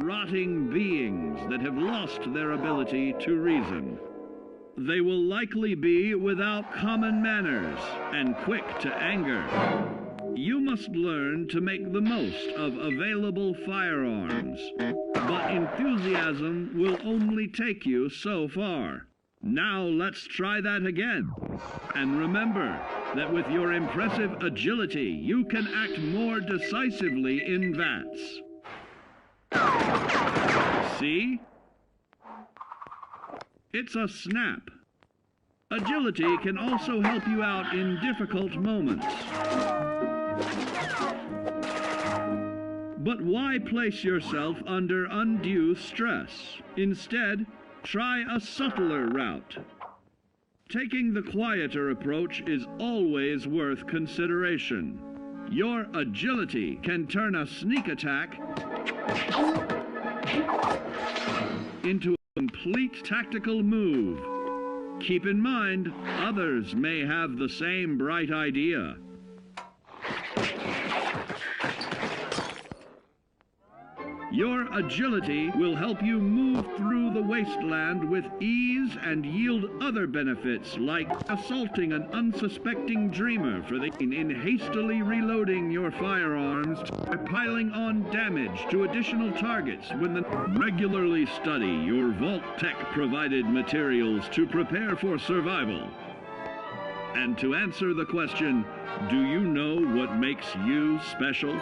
rotting beings that have lost their ability to reason. They will likely be without common manners and quick to anger. You must learn to make the most of available firearms, but enthusiasm will only take you so far. Now let's try that again. And remember that with your impressive agility, you can act more decisively in VATS. See? It's a snap. Agility can also help you out in difficult moments. But why place yourself under undue stress? Instead, try a subtler route. Taking the quieter approach is always worth consideration. Your agility can turn a sneak attack into a complete tactical move. Keep in mind, others may have the same bright idea. Your agility will help you move through the wasteland with ease and yield other benefits like assaulting an unsuspecting dreamer in hastily reloading your firearms or piling on damage to additional targets regularly study your Vault Tech provided materials to prepare for survival. And to answer the question, do you know what makes you special?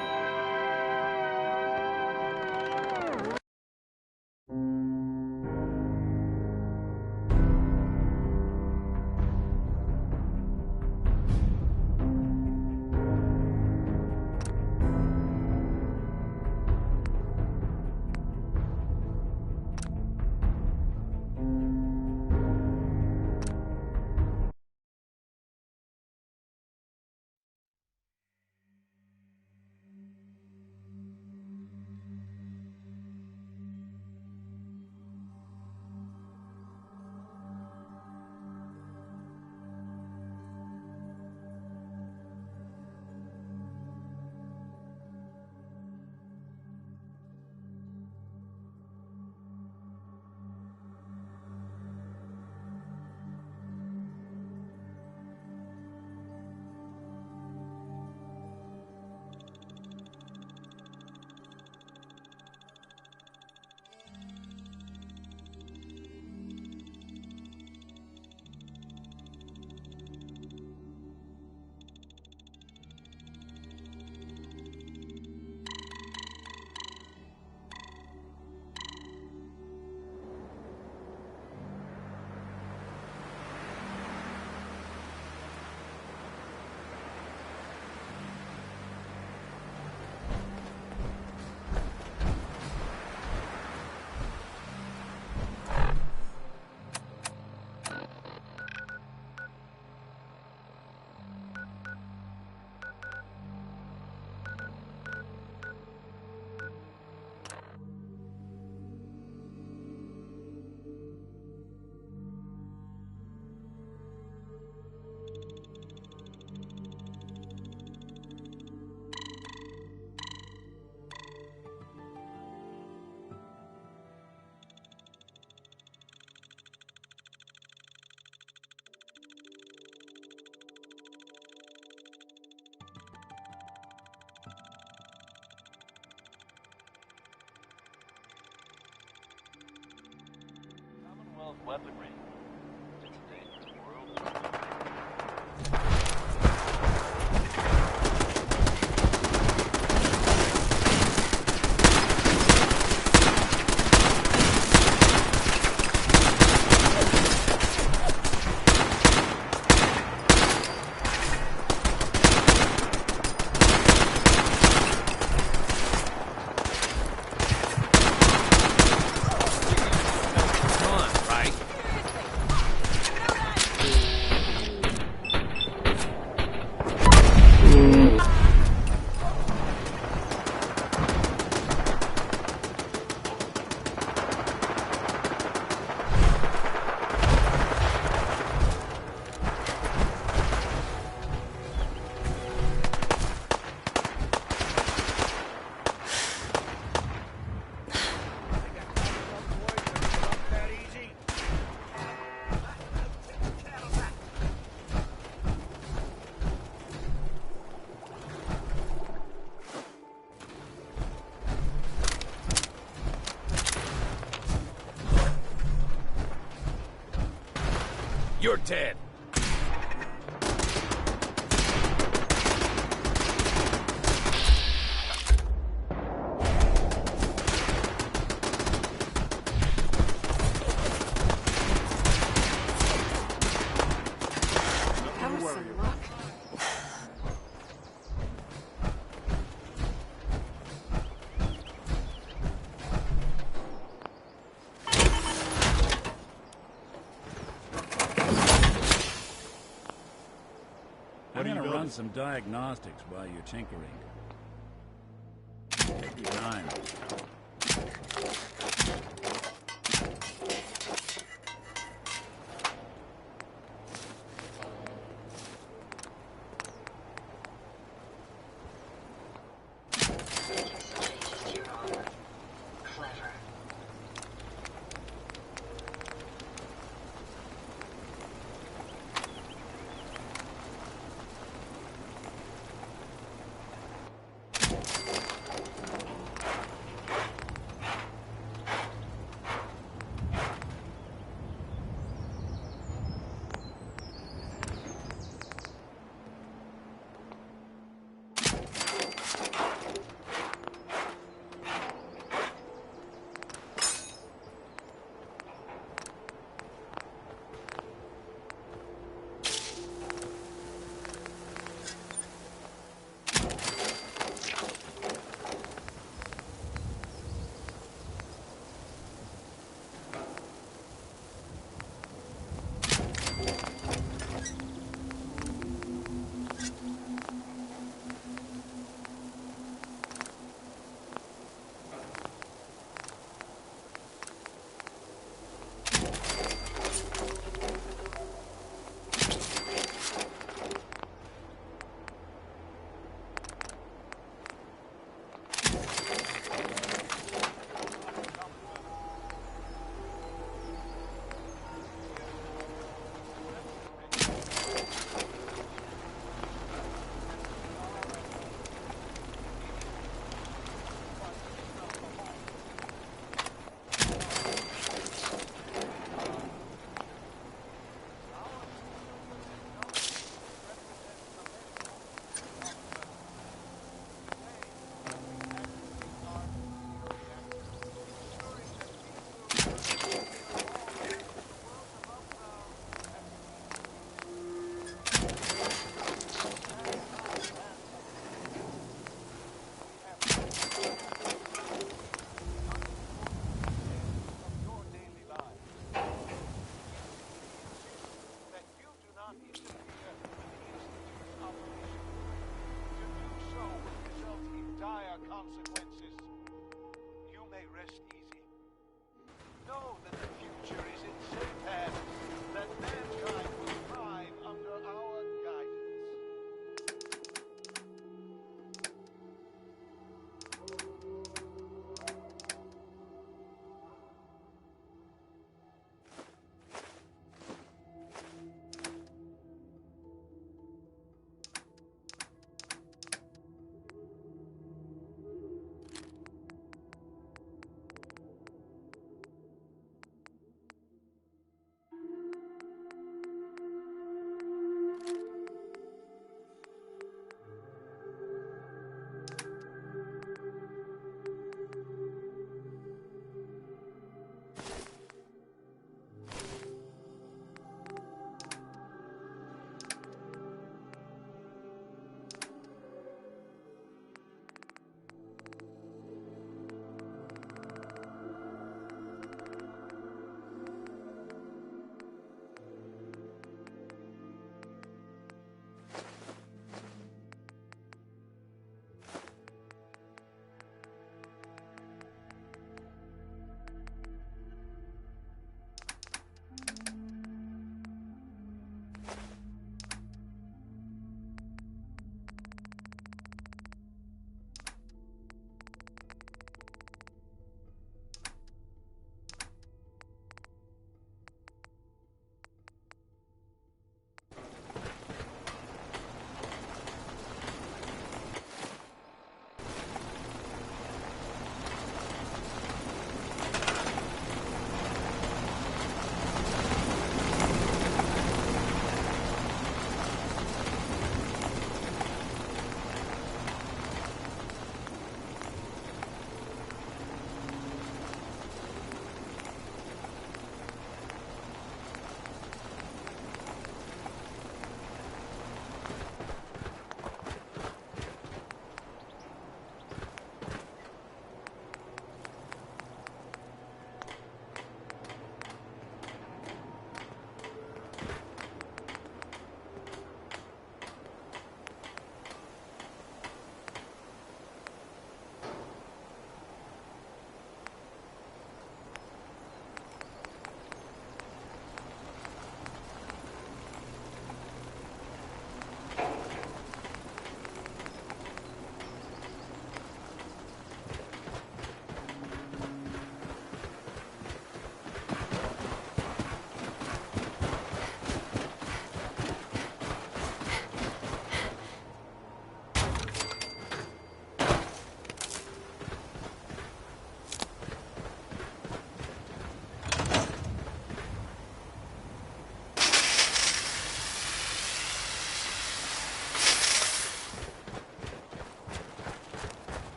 Weaponry. Come on, right? You're dead. That was some luck. I'm gonna run some diagnostics while you're tinkering. Take your time. Clever.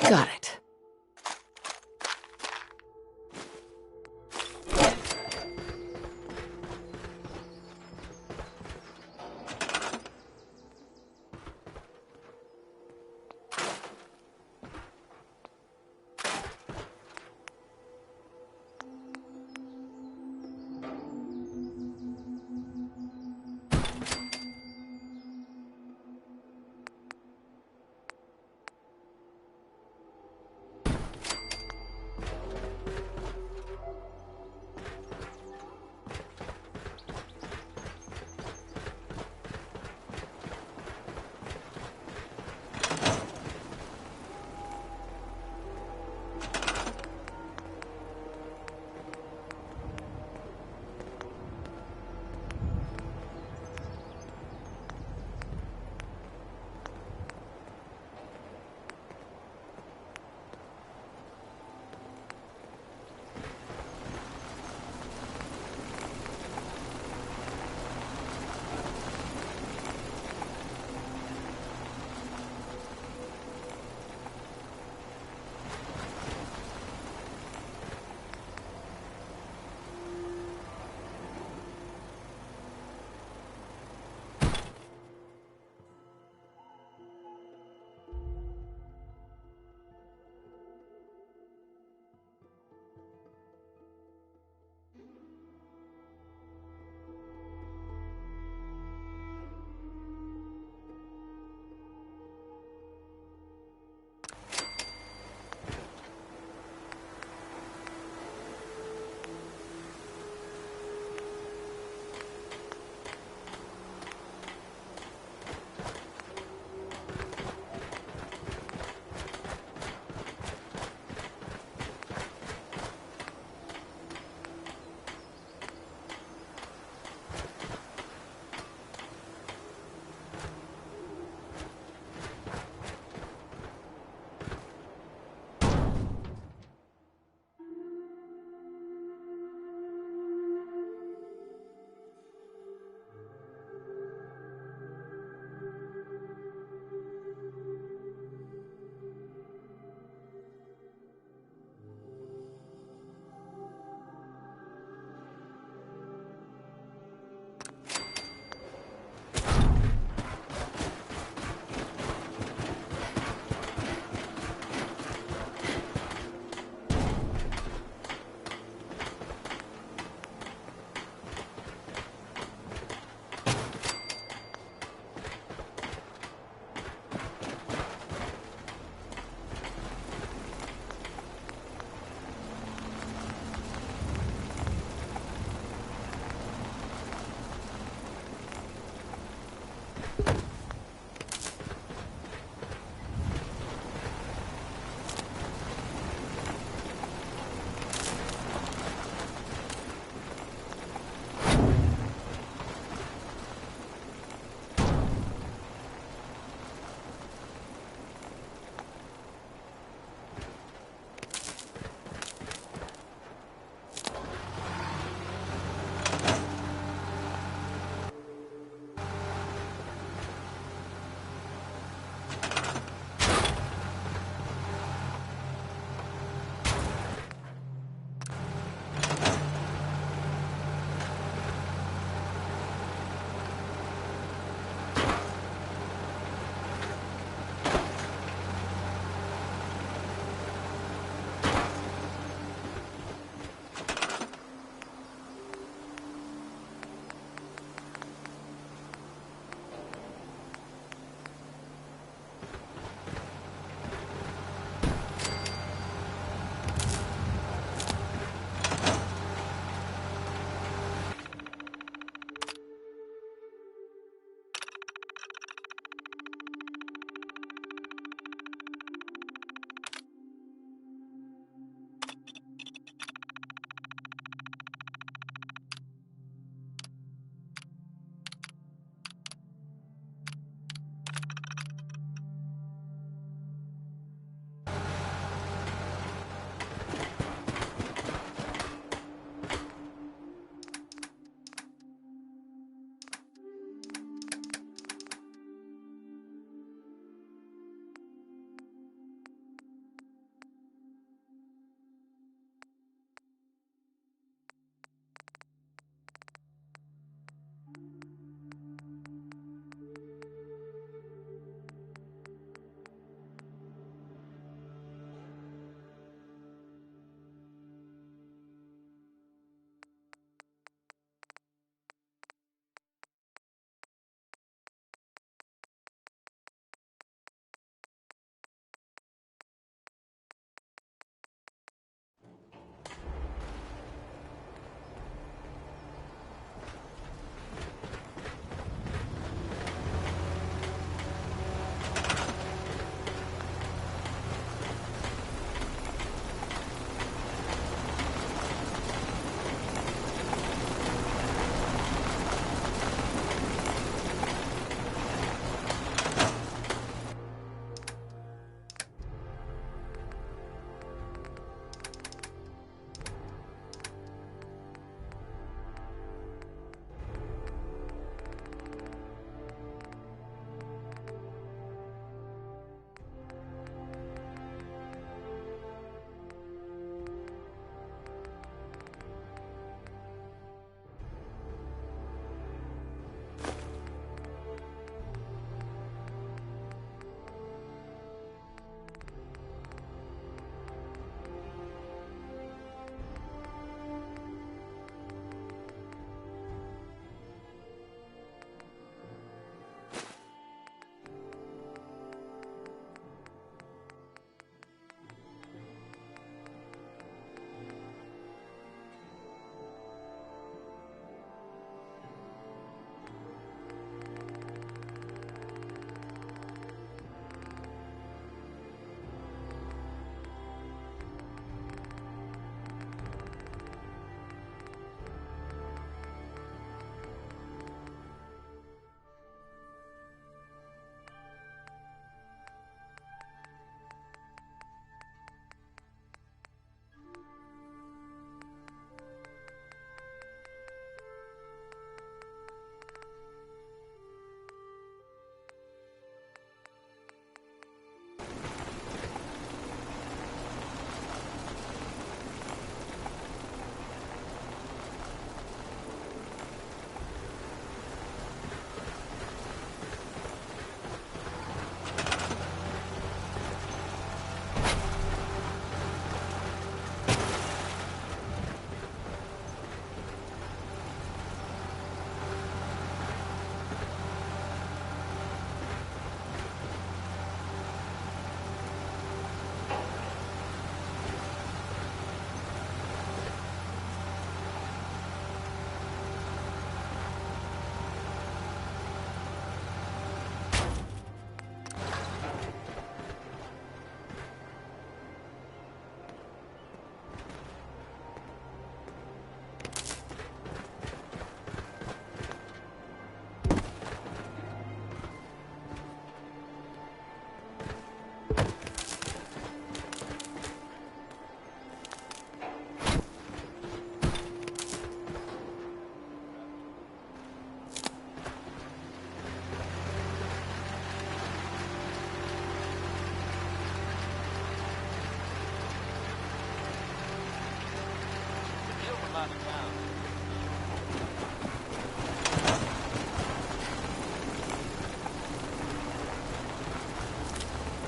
Got it.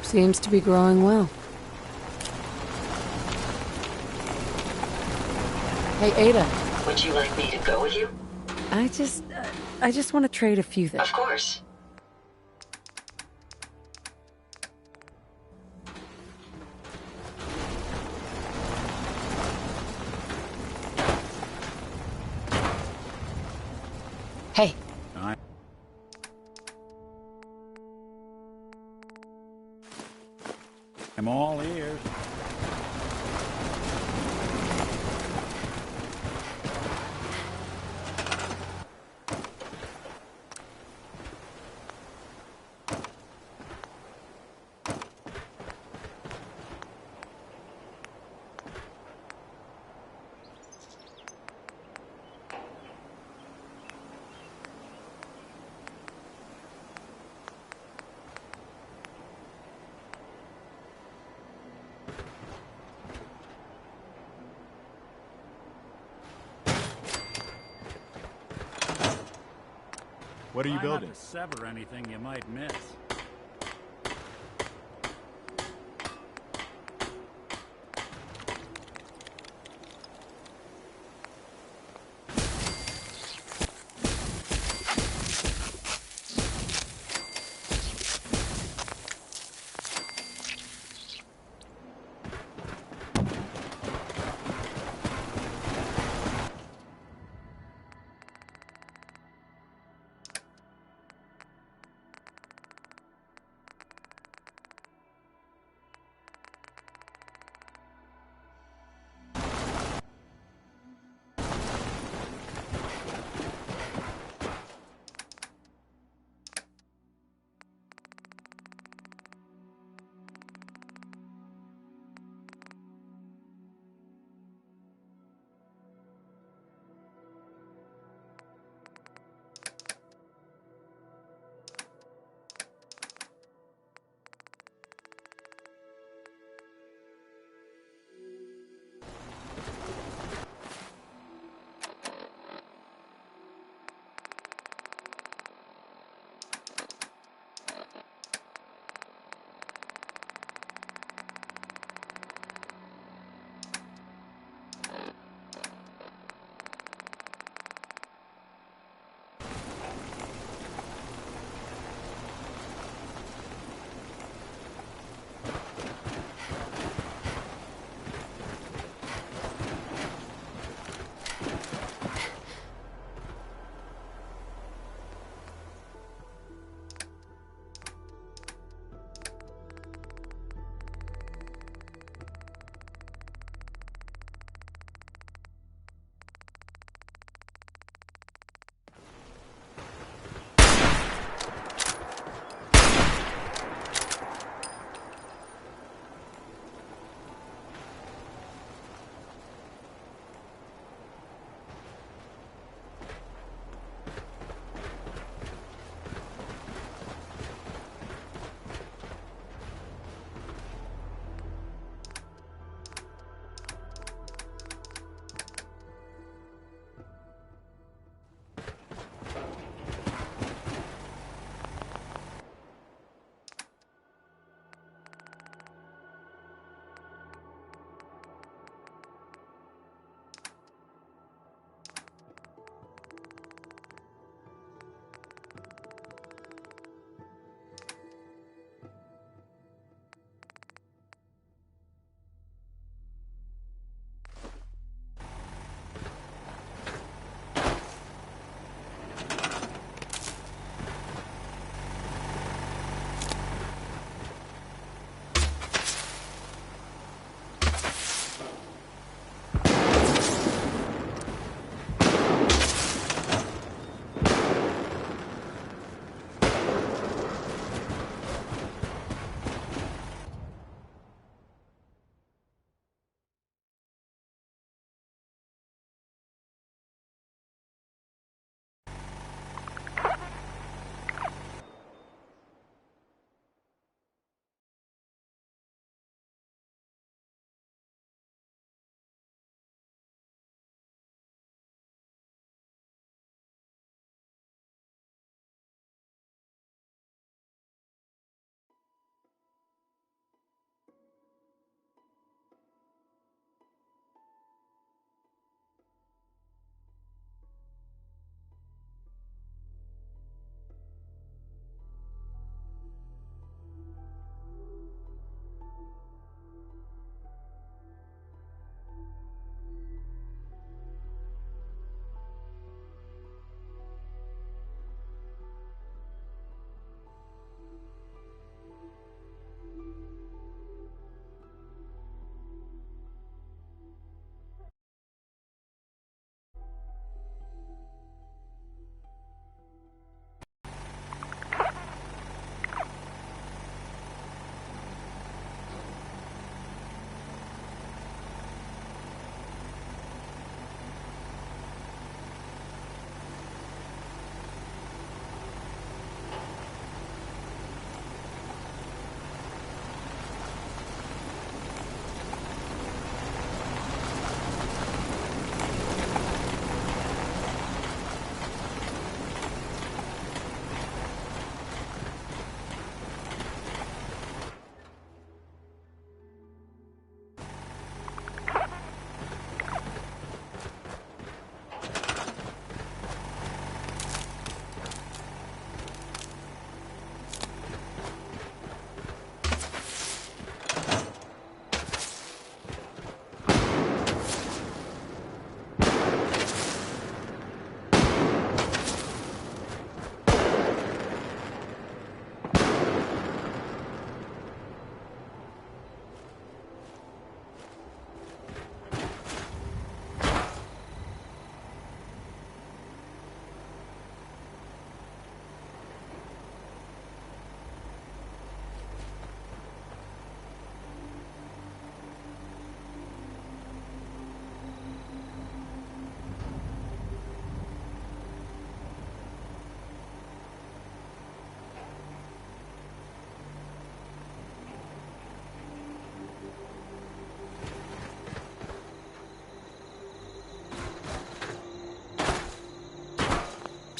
Seems to be growing well. Hey, Ada. Would you like me to go with you? I just want to trade a few things. Of course. Hey. I'm all ears. What are you Try building? not to sever anything you might miss.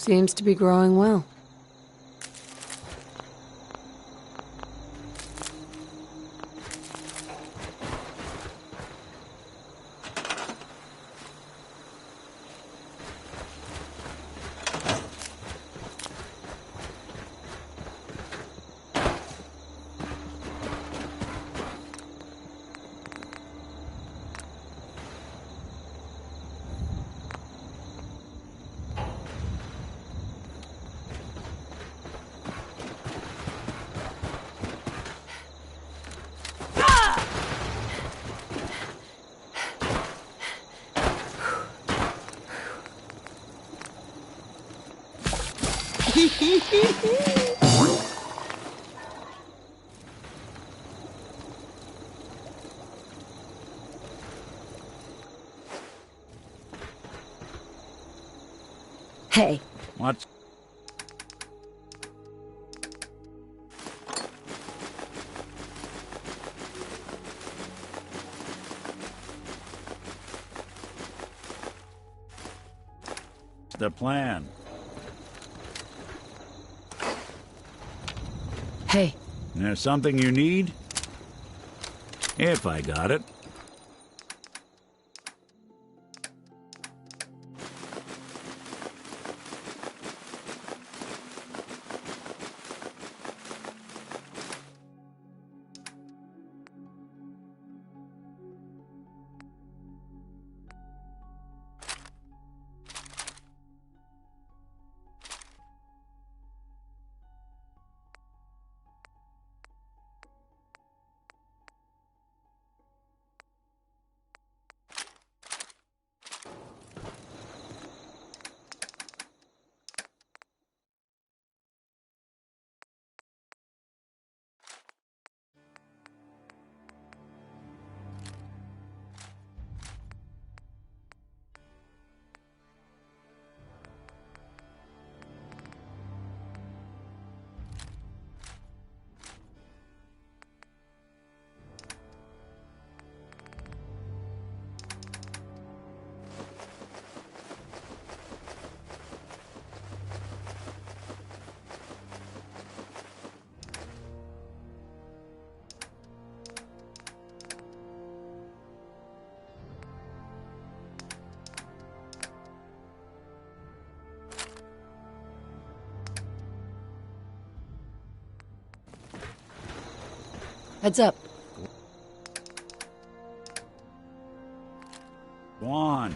Seems to be growing well. Hey, What's... the plan? Hey, There's something you need? If I got it. heads up. Go on.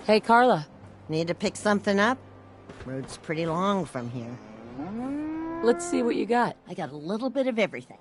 Hey, Carla. need to pick something up? Road's pretty long from here. Let's see what you got. I got a little bit of everything.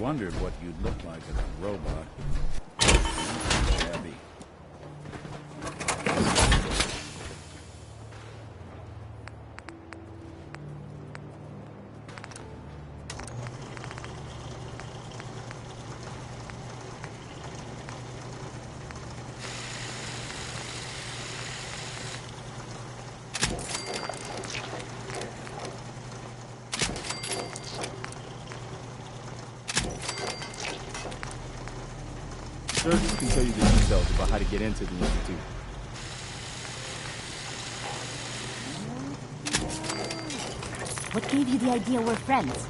wondered what you'd look like as a robot. Shabby. Sturgis can tell you the details about how to get into the Institute. What gave you the idea we're friends?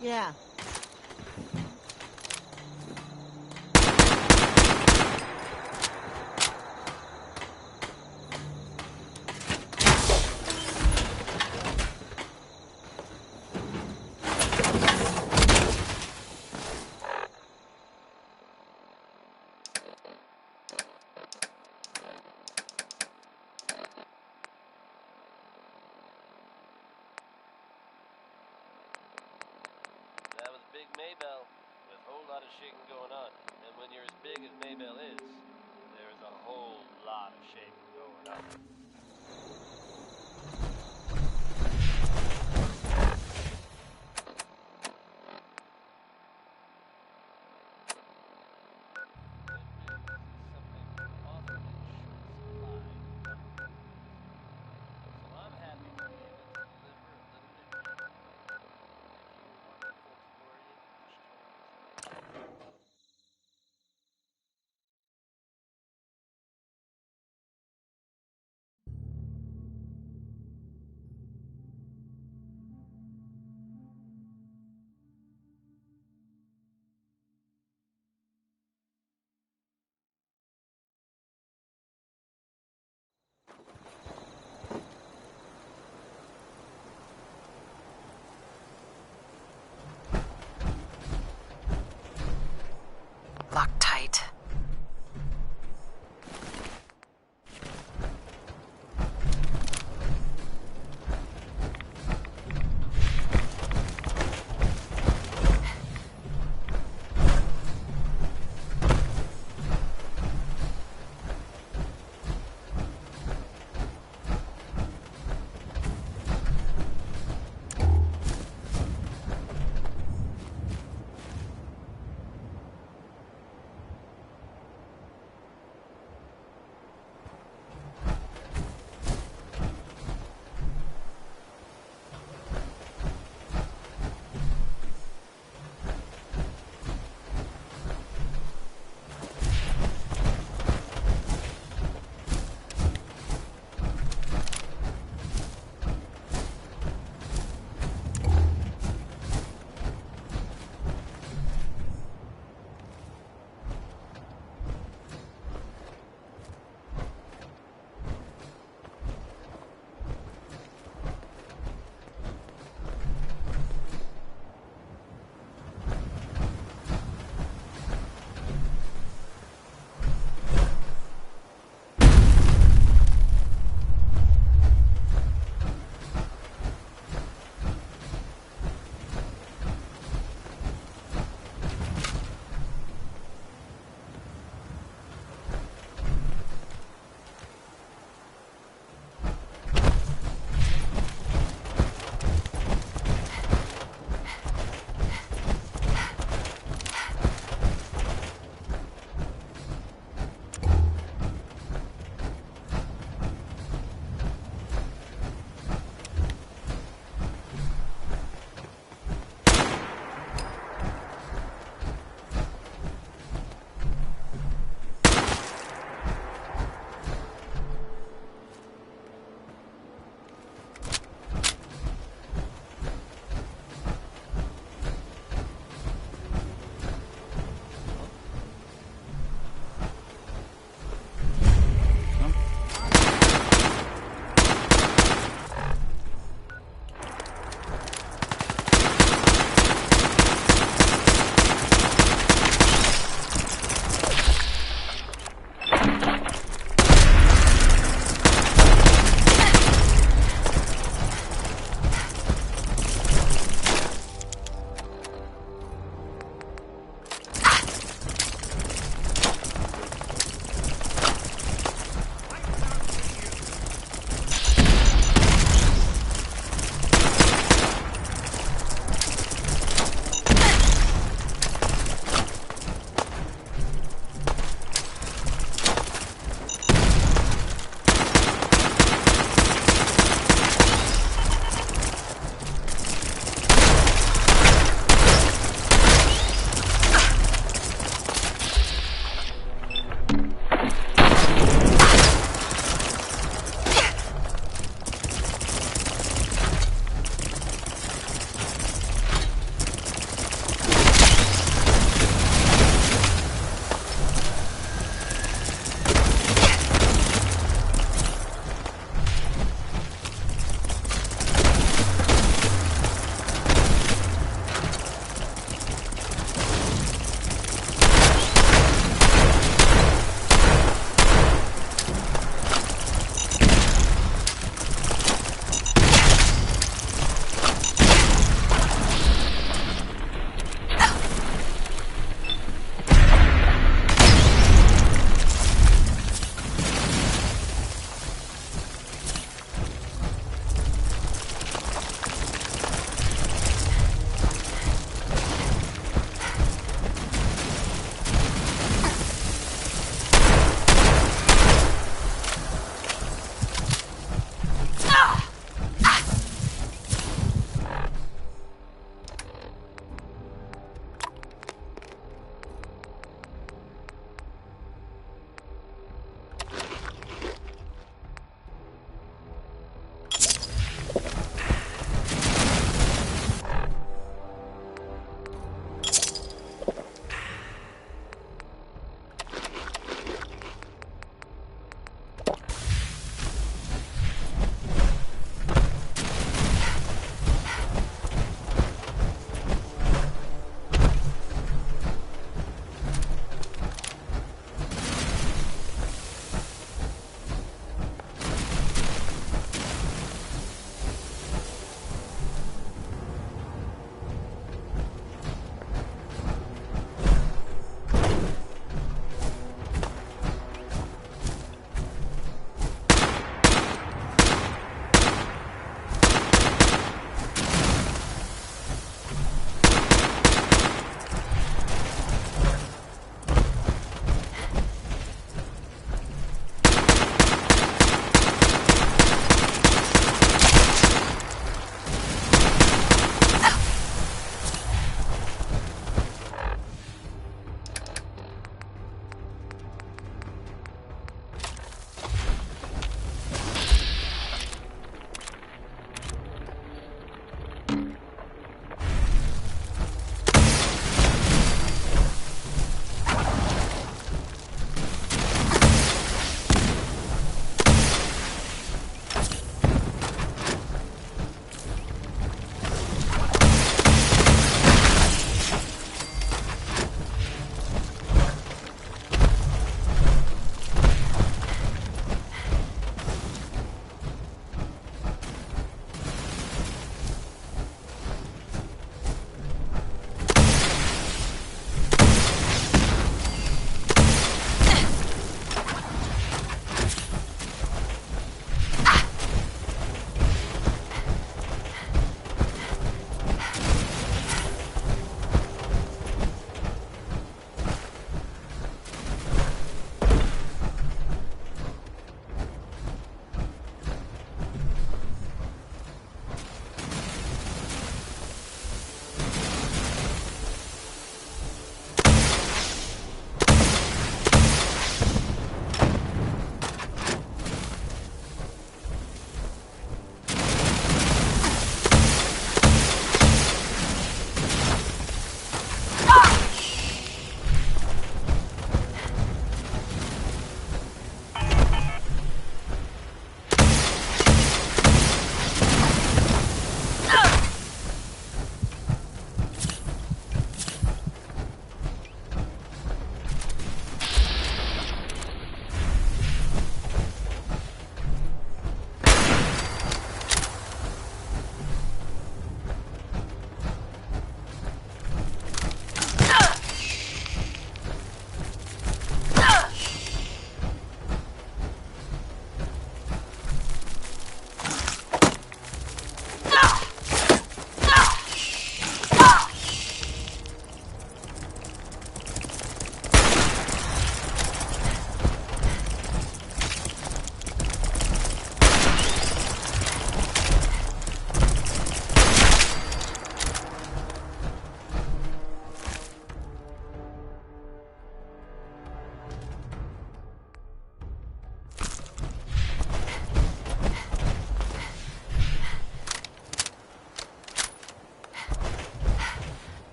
Yeah. That was Big Maybell, with a whole lot of shaking going on. And when you're as big as Maybell is, there's a whole lot of shaking going on.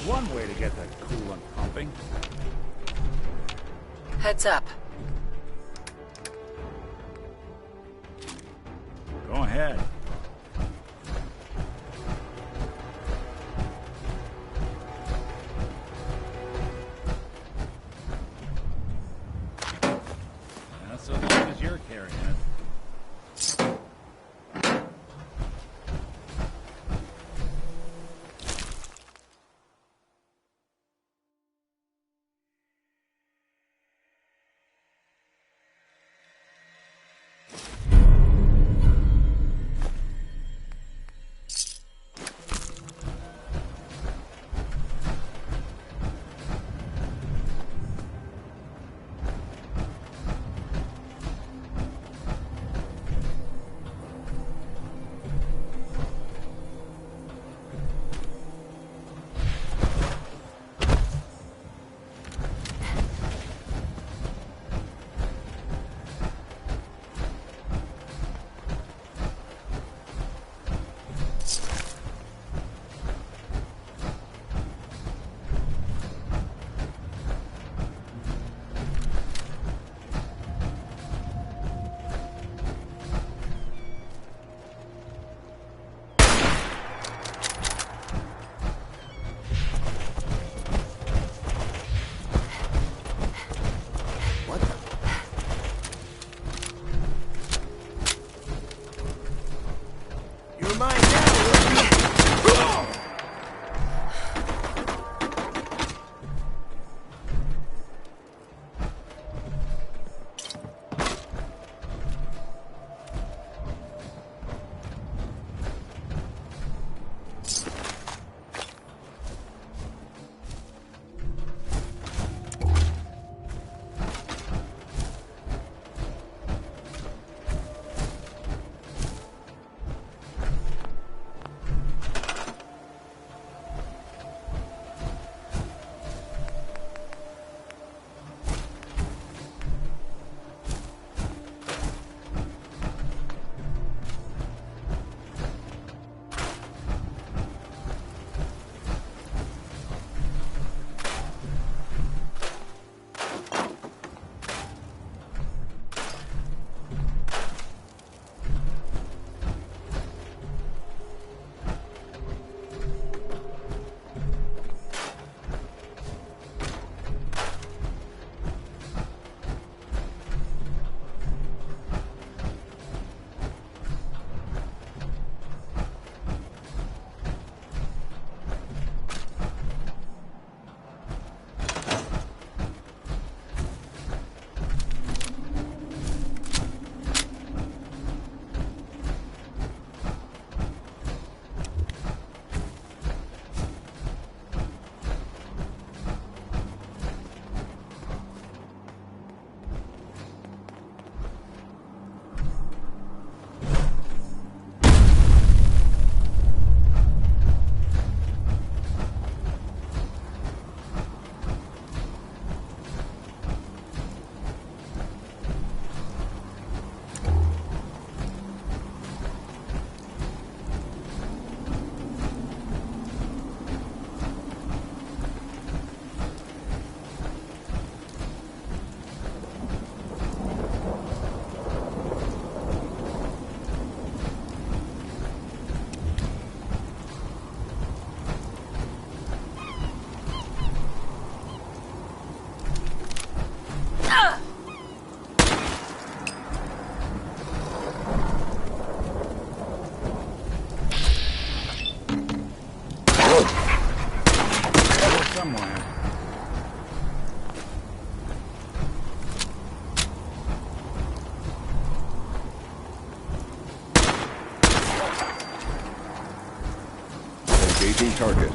one way to get that coolant pumping. Heads up. Go ahead. Not so long as you're carrying it. Engaging target.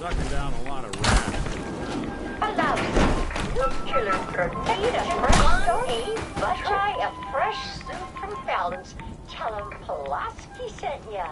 sucking down a lot of rats. Killer grenade, a fresh Sony. Try a fresh soup from Fallon's. Tell him Pulaski sent ya.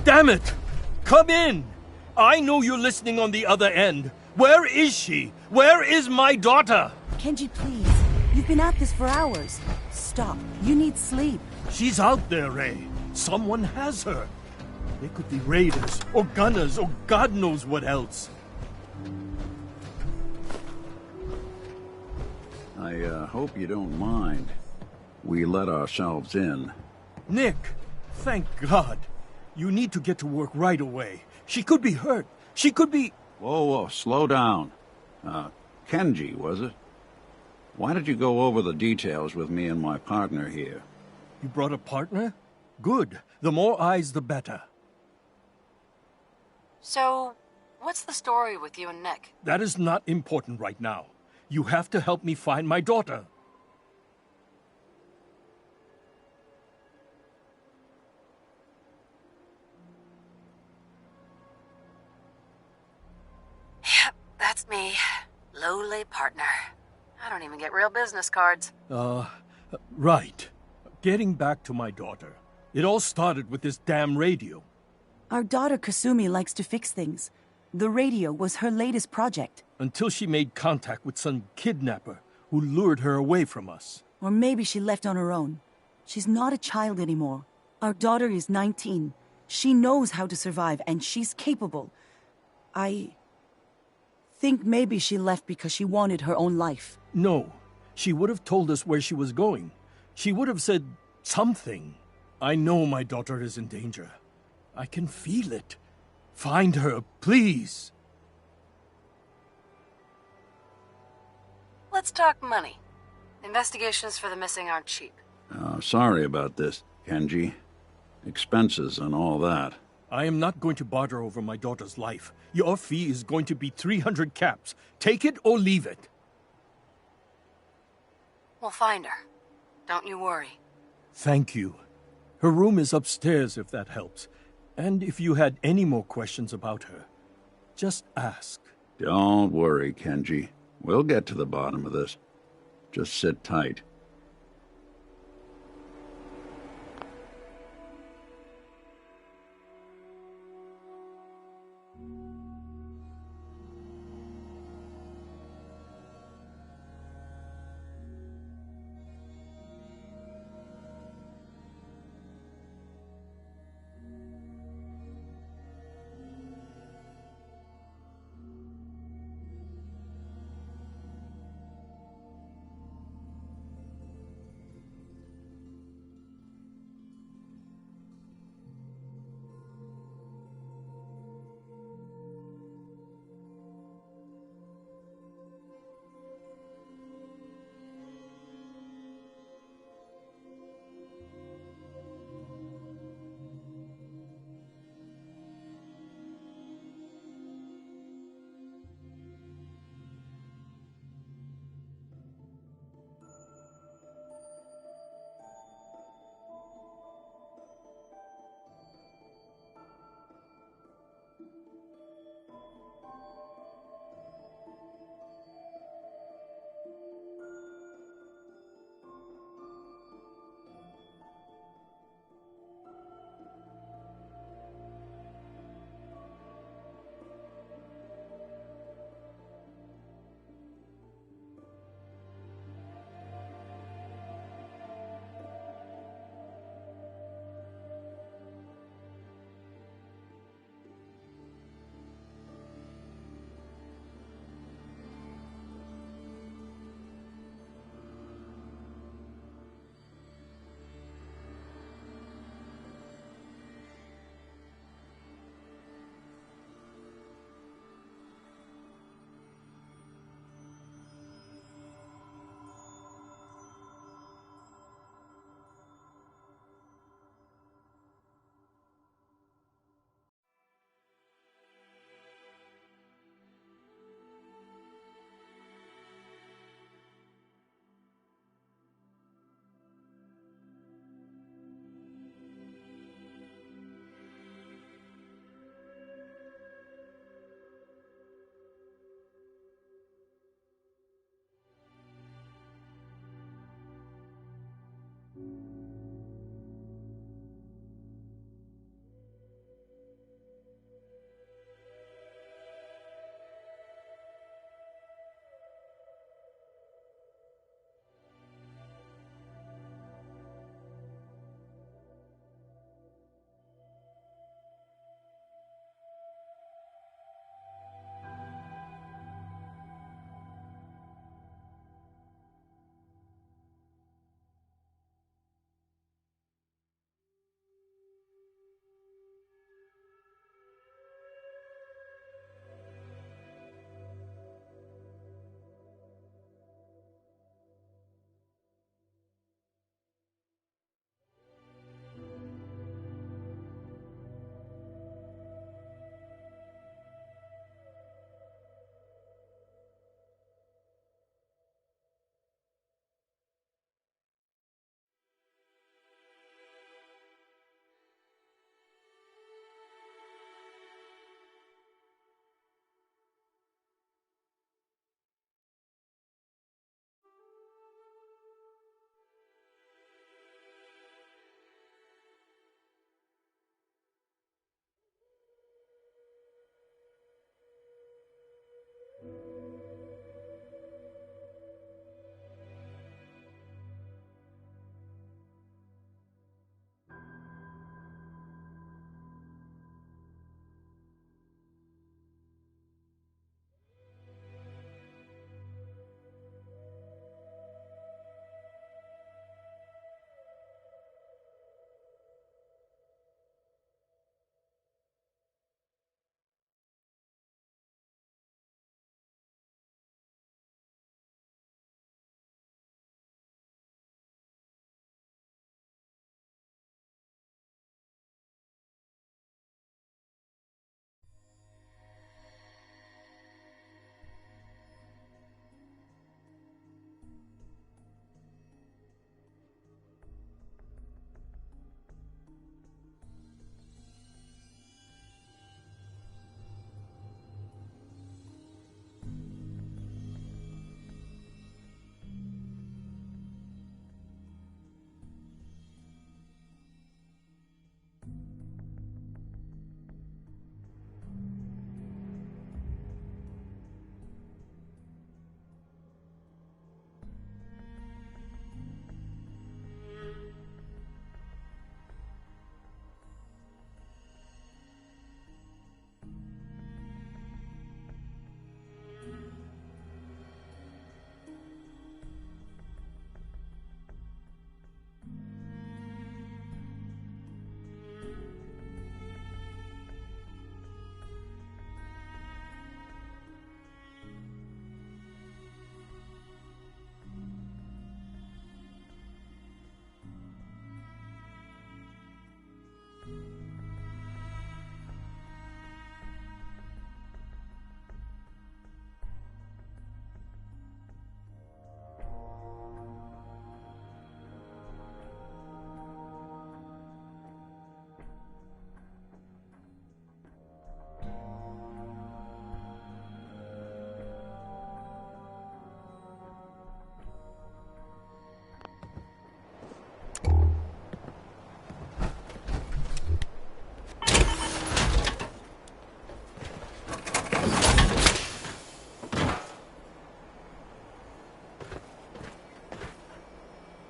Damn it! Come in! I know you're listening on the other end. Where is she? Where is my daughter? Kenji, please. You've been at this for hours. Stop. You need sleep. She's out there, Ray. Someone has her. They could be raiders, or gunners, or God knows what else. I hope you don't mind. We let ourselves in. Nick, thank God. You need to get to work right away. She could be hurt. She could be... Whoa, slow down. Kenji, was it? Why did you go over the details with me and my partner here? You brought a partner? Good. The more eyes, the better. So, what's the story with you and Nick? That is not important right now. You have to help me find my daughter. Yep, that's me. Lowly partner. I don't even get real business cards. Right. Getting back to my daughter. It all started with this damn radio. Our daughter Kasumi likes to fix things. The radio was her latest project. Until she made contact with some kidnapper who lured her away from us. Or maybe she left on her own. She's not a child anymore. Our daughter is 19. She knows how to survive, and she's capable. I think maybe she left because she wanted her own life. No. She would have told us where she was going. She would have said something. I know my daughter is in danger. I can feel it. Find her, please. Let's talk money. Investigations for the missing aren't cheap. Sorry about this, Kenji. Expenses and all that. I am not going to barter over my daughter's life. Your fee is going to be 300 caps. Take it or leave it. We'll find her. Don't you worry. Thank you. Her room is upstairs if that helps. And if you had any more questions about her, just ask. Don't worry, Kenji. We'll get to the bottom of this. Just sit tight.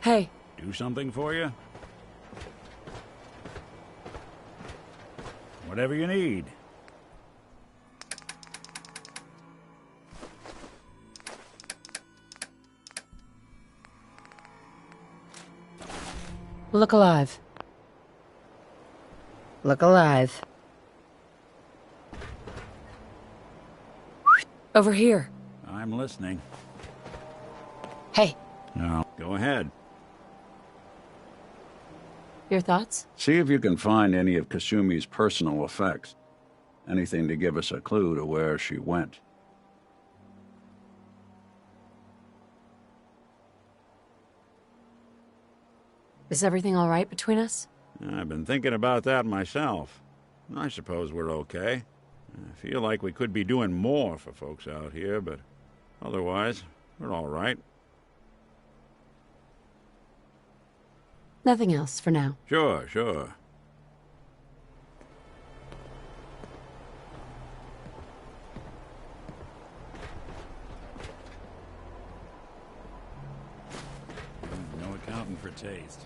Hey. Do something for you? Whatever you need. Look alive. Look alive. Over here. I'm listening. Hey. No, go ahead. Your thoughts? See if you can find any of Kasumi's personal effects. Anything to give us a clue to where she went. Is everything all right between us? I've been thinking about that myself. I suppose we're okay. I feel like we could be doing more for folks out here, but otherwise, we're all right. Nothing else for now. Sure. No accounting for taste.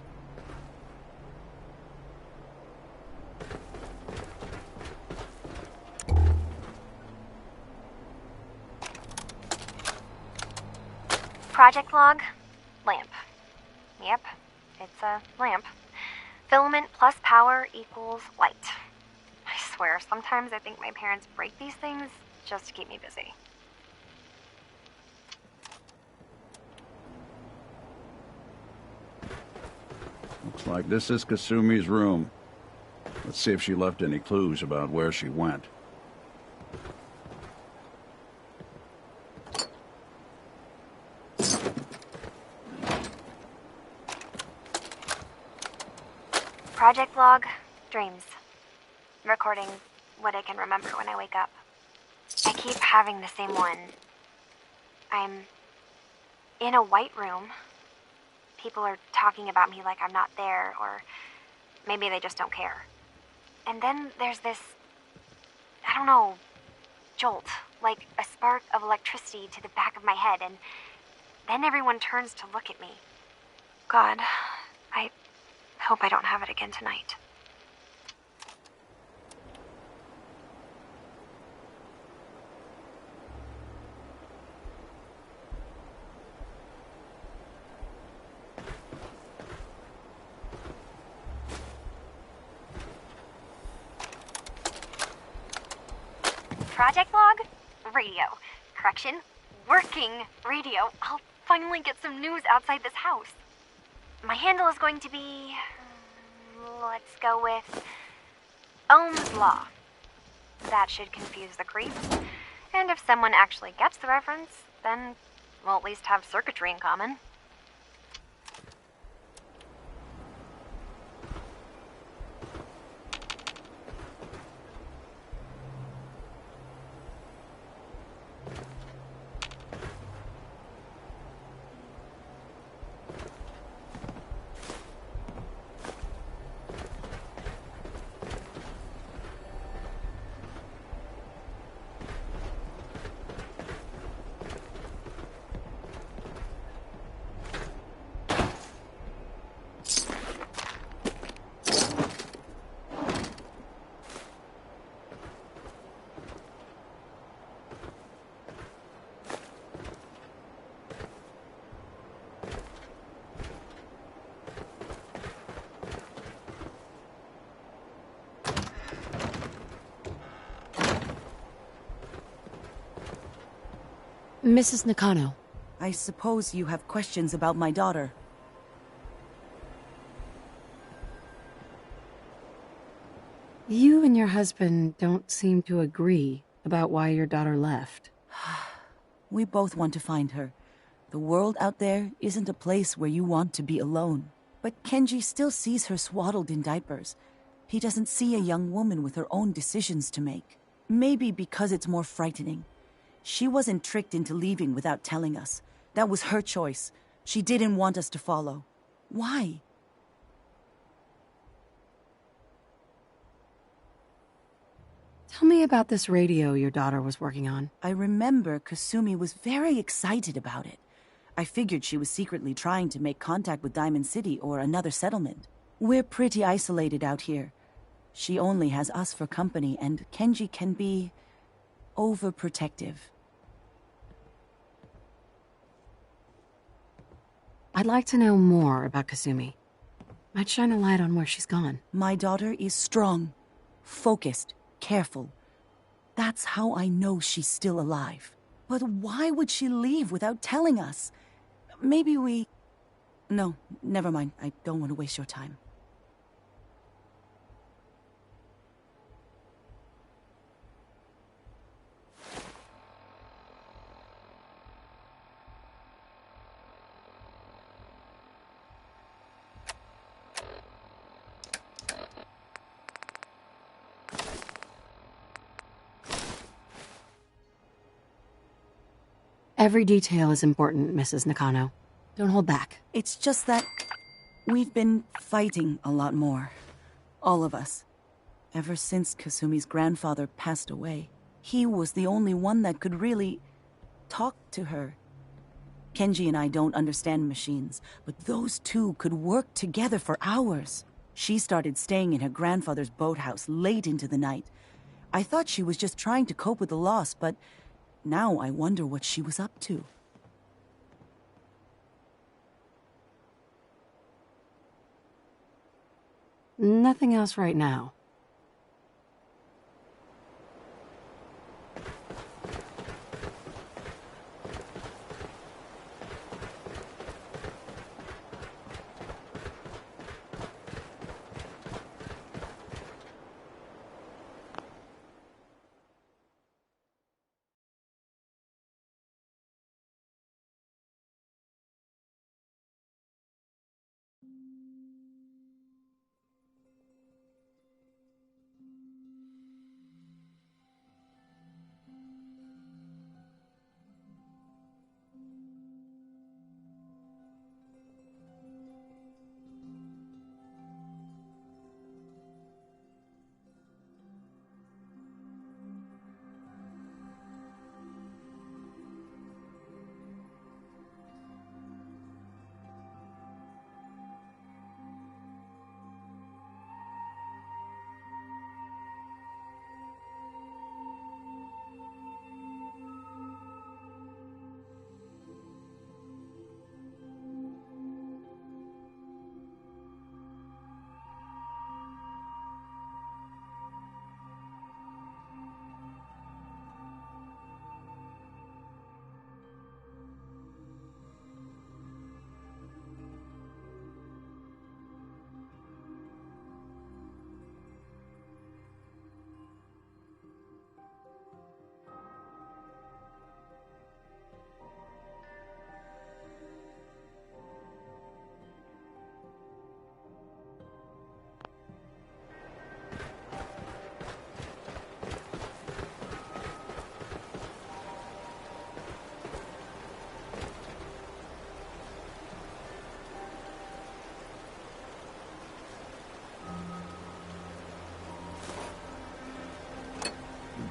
Project log, lamp. Yep, it's a lamp. Filament plus power equals light. I swear, sometimes I think my parents break these things just to keep me busy. Looks like this is Kasumi's room. Let's see if she left any clues about where she went. Project log, dreams. Recording what I can remember when I wake up. I keep having the same one. I'm in a white room. People are talking about me like I'm not there, or maybe they just don't care. And then there's this, I don't know, jolt, like a spark of electricity to the back of my head, and then everyone turns to look at me. God, I hope I don't have it again tonight. Project log? Radio. Correction, working radio. I'll finally get some news outside this house. My handle is going to be... let's go with... Ohm's Law. That should confuse the creeps. And if someone actually gets the reference, then we'll at least have circuitry in common. Mrs. Nakano. I suppose you have questions about my daughter. You and your husband don't seem to agree about why your daughter left. We both want to find her. The world out there isn't a place where you want to be alone. But Kenji still sees her swaddled in diapers. He doesn't see a young woman with her own decisions to make. Maybe because it's more frightening. She wasn't tricked into leaving without telling us. That was her choice. She didn't want us to follow. Why? Tell me about this radio your daughter was working on. I remember Kasumi was very excited about it. I figured she was secretly trying to make contact with Diamond City or another settlement. We're pretty isolated out here. She only has us for company, and Kenji can be overprotective. I'd like to know more about Kasumi. Might shine a light on where she's gone. My daughter is strong, focused, careful. That's how I know she's still alive. But why would she leave without telling us? Maybe we... No, never mind. I don't want to waste your time. Every detail is important, Mrs. Nakano. Don't hold back. It's just that we've been fighting a lot more. All of us. Ever since Kasumi's grandfather passed away. He was the only one that could really talk to her. Kenji and I don't understand machines, but those two could work together for hours. She started staying in her grandfather's boathouse late into the night. I thought she was just trying to cope with the loss, but now I wonder what she was up to. Nothing else right now.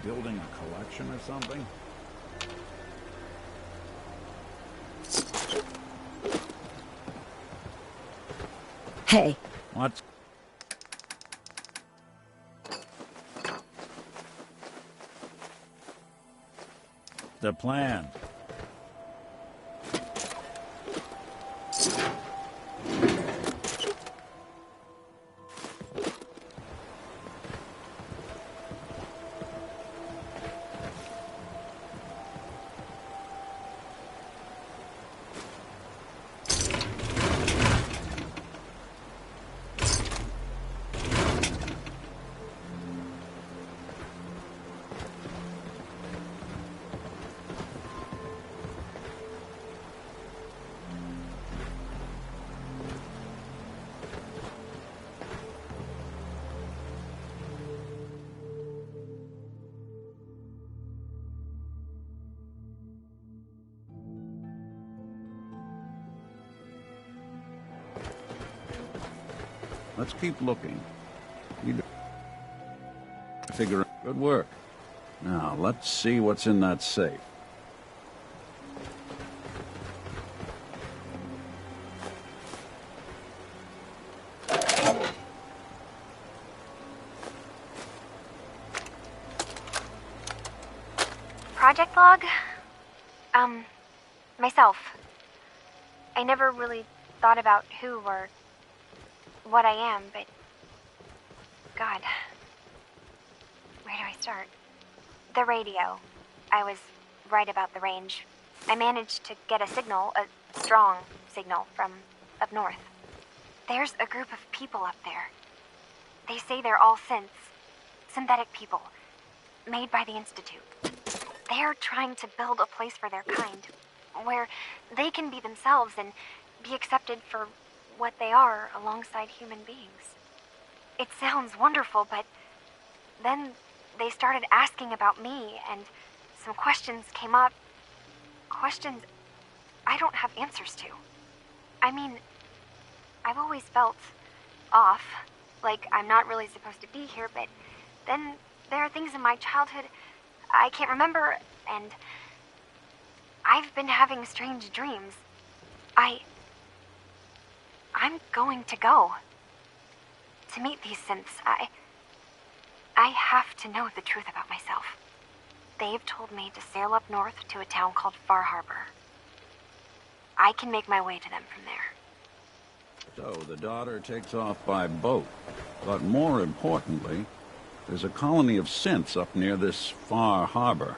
Building a collection or something? Hey. What? The plan. Let's keep looking. Figure out. Good work. Now, let's see what's in that safe. Project log? Myself. I never really thought about who or what I am, but... God. Where do I start? The radio. I was right about the range. I managed to get a signal, a strong signal, from up north. There's a group of people up there. They say they're all synths. Synthetic people. Made by the Institute. They're trying to build a place for their kind, where they can be themselves and be accepted for what they are alongside human beings. It sounds wonderful, but then they started asking about me, and some questions came up. Questions I don't have answers to. I mean, I've always felt off, like I'm not really supposed to be here, but then there are things in my childhood I can't remember, and I've been having strange dreams. I'm going to go. To meet these synths, I have to know the truth about myself. They've told me to sail up north to a town called Far Harbor. I can make my way to them from there. So the daughter takes off by boat. But more importantly, there's a colony of synths up near this Far Harbor.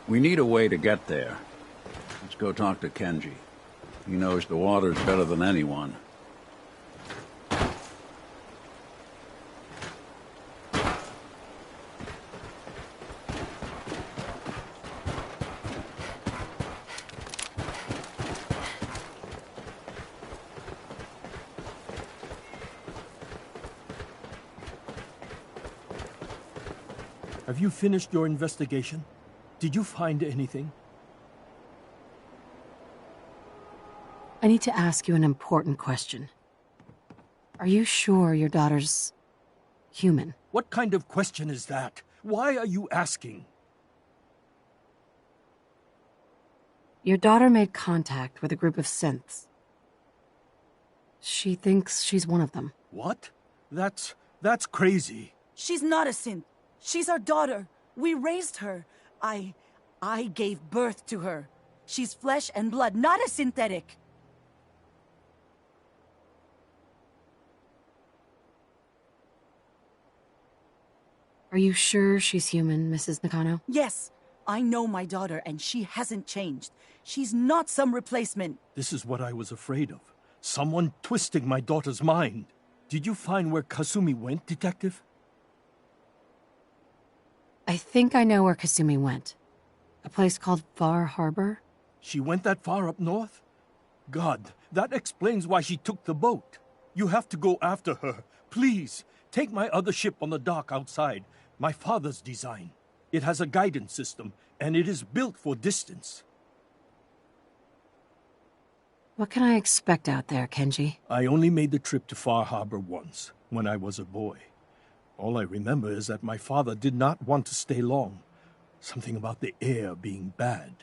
We need a way to get there. Let's go talk to Kenji. He knows the waters better than anyone. Have you finished your investigation? Did you find anything? I need to ask you an important question. Are you sure your daughter's human? What kind of question is that? Why are you asking? Your daughter made contact with a group of synths. She thinks she's one of them. What? That's crazy. She's not a synth. She's our daughter. We raised her. I gave birth to her. She's flesh and blood, not a synthetic. Are you sure she's human, Mrs. Nakano? Yes. I know my daughter, and she hasn't changed. She's not some replacement. This is what I was afraid of. Someone twisting my daughter's mind. Did you find where Kasumi went, Detective? I think I know where Kasumi went. A place called Far Harbor? She went that far up north? God, that explains why she took the boat. You have to go after her. Please, take my other ship on the dock outside. My father's design. It has a guidance system, and it is built for distance. What can I expect out there, Kenji? I only made the trip to Far Harbor once, when I was a boy. All I remember is that my father did not want to stay long. Something about the air being bad.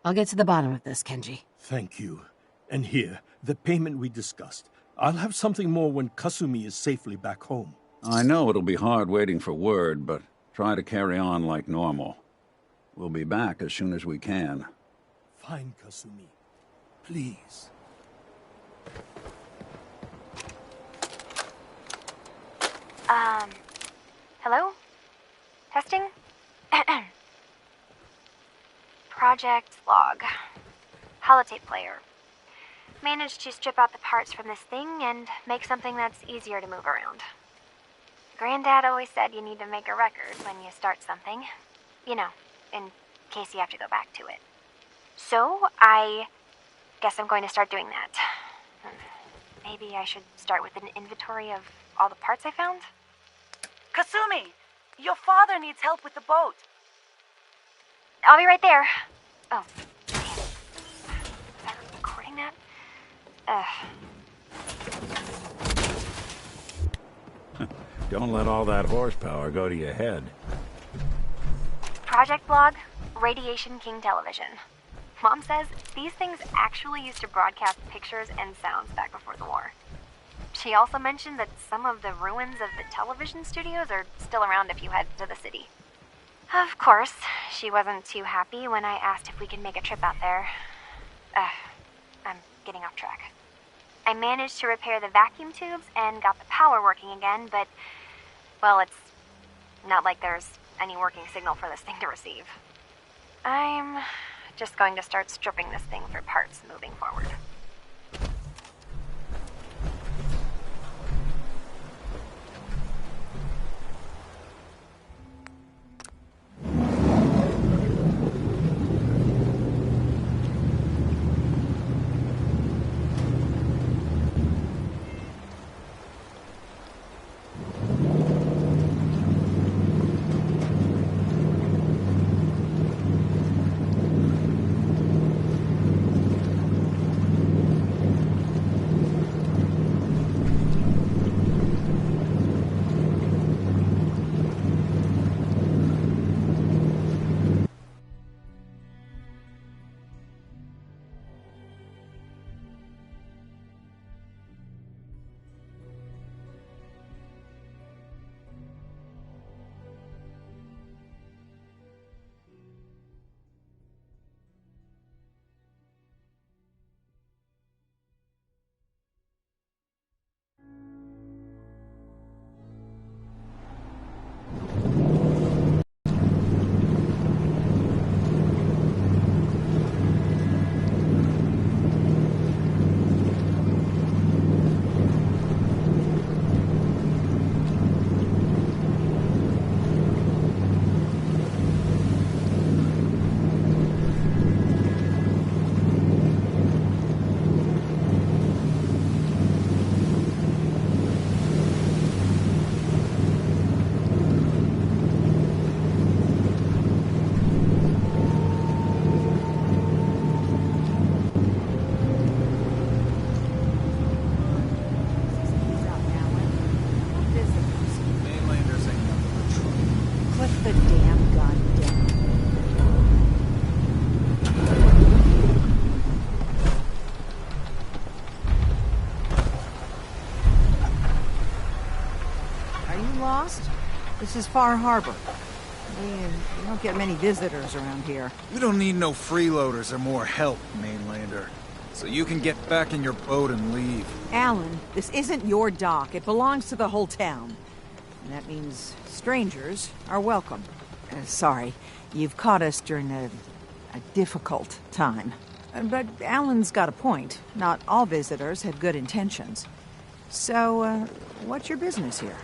I'll get to the bottom of this, Kenji. Thank you. And here, the payment we discussed. I'll have something more when Kasumi is safely back home. I know it'll be hard waiting for word, but try to carry on like normal. We'll be back as soon as we can. Fine, Kasumi. Please. Hello? Testing? Project log. Holotape player. Managed to strip out the parts from this thing and make something that's easier to move around. Granddad always said you need to make a record when you start something. You know, in case you have to go back to it. So, I guess I'm going to start doing that. Maybe I should start with an inventory of all the parts I found? Kasumi! Your father needs help with the boat. I'll be right there. Oh, damn. Was I recording that? Don't let all that horsepower go to your head. Project log, Radiation King Television. Mom says these things actually used to broadcast pictures and sounds back before the war. She also mentioned that some of the ruins of the television studios are still around if you head to the city. Of course, she wasn't too happy when I asked if we could make a trip out there. I'm getting off track. I managed to repair the vacuum tubes and got the power working again, but, well, it's not like there's any working signal for this thing to receive. I'm just going to start stripping this thing for parts moving forward. This is Far Harbor. We don't get many visitors around here. We don't need no freeloaders or more help, mainlander. So you can get back in your boat and leave. Alan, this isn't your dock. It belongs to the whole town. And that means strangers are welcome. Sorry, you've caught us during a difficult time. But Alan's got a point. Not all visitors have good intentions. So, what's your business here?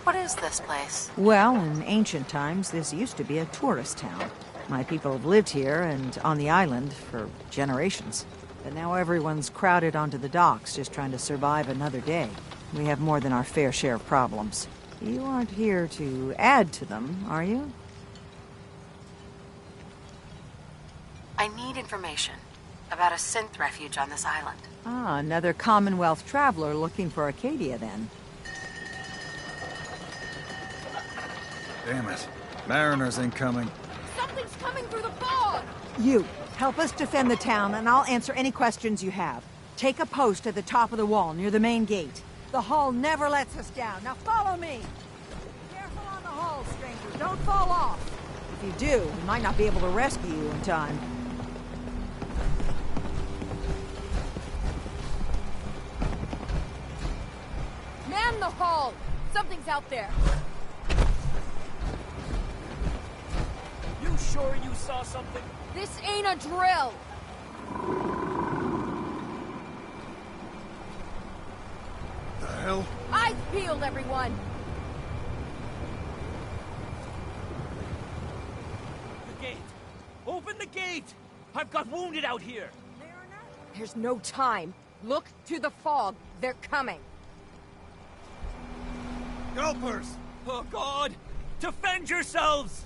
What is this place? Well, in ancient times, this used to be a tourist town. My people have lived here and on the island for generations. But now everyone's crowded onto the docks, just trying to survive another day. We have more than our fair share of problems. You aren't here to add to them, are you? I need information about a synth refuge on this island. Ah, another Commonwealth traveler looking for Acadia, then. Damn it. Mariners incoming. Something's coming through the fog! You, help us defend the town, and I'll answer any questions you have. Take a post at the top of the wall, near the main gate. The hull never lets us down. Now follow me! Careful on the hull, stranger. Don't fall off. If you do, we might not be able to rescue you in time. Man the hull! Something's out there. You sure you saw something? This ain't a drill! The hell? Eyes peeled, everyone! The gate! Open the gate! I've got wounded out here! There's no time. Look to the fog. They're coming. Gulpers! Oh, God! Defend yourselves!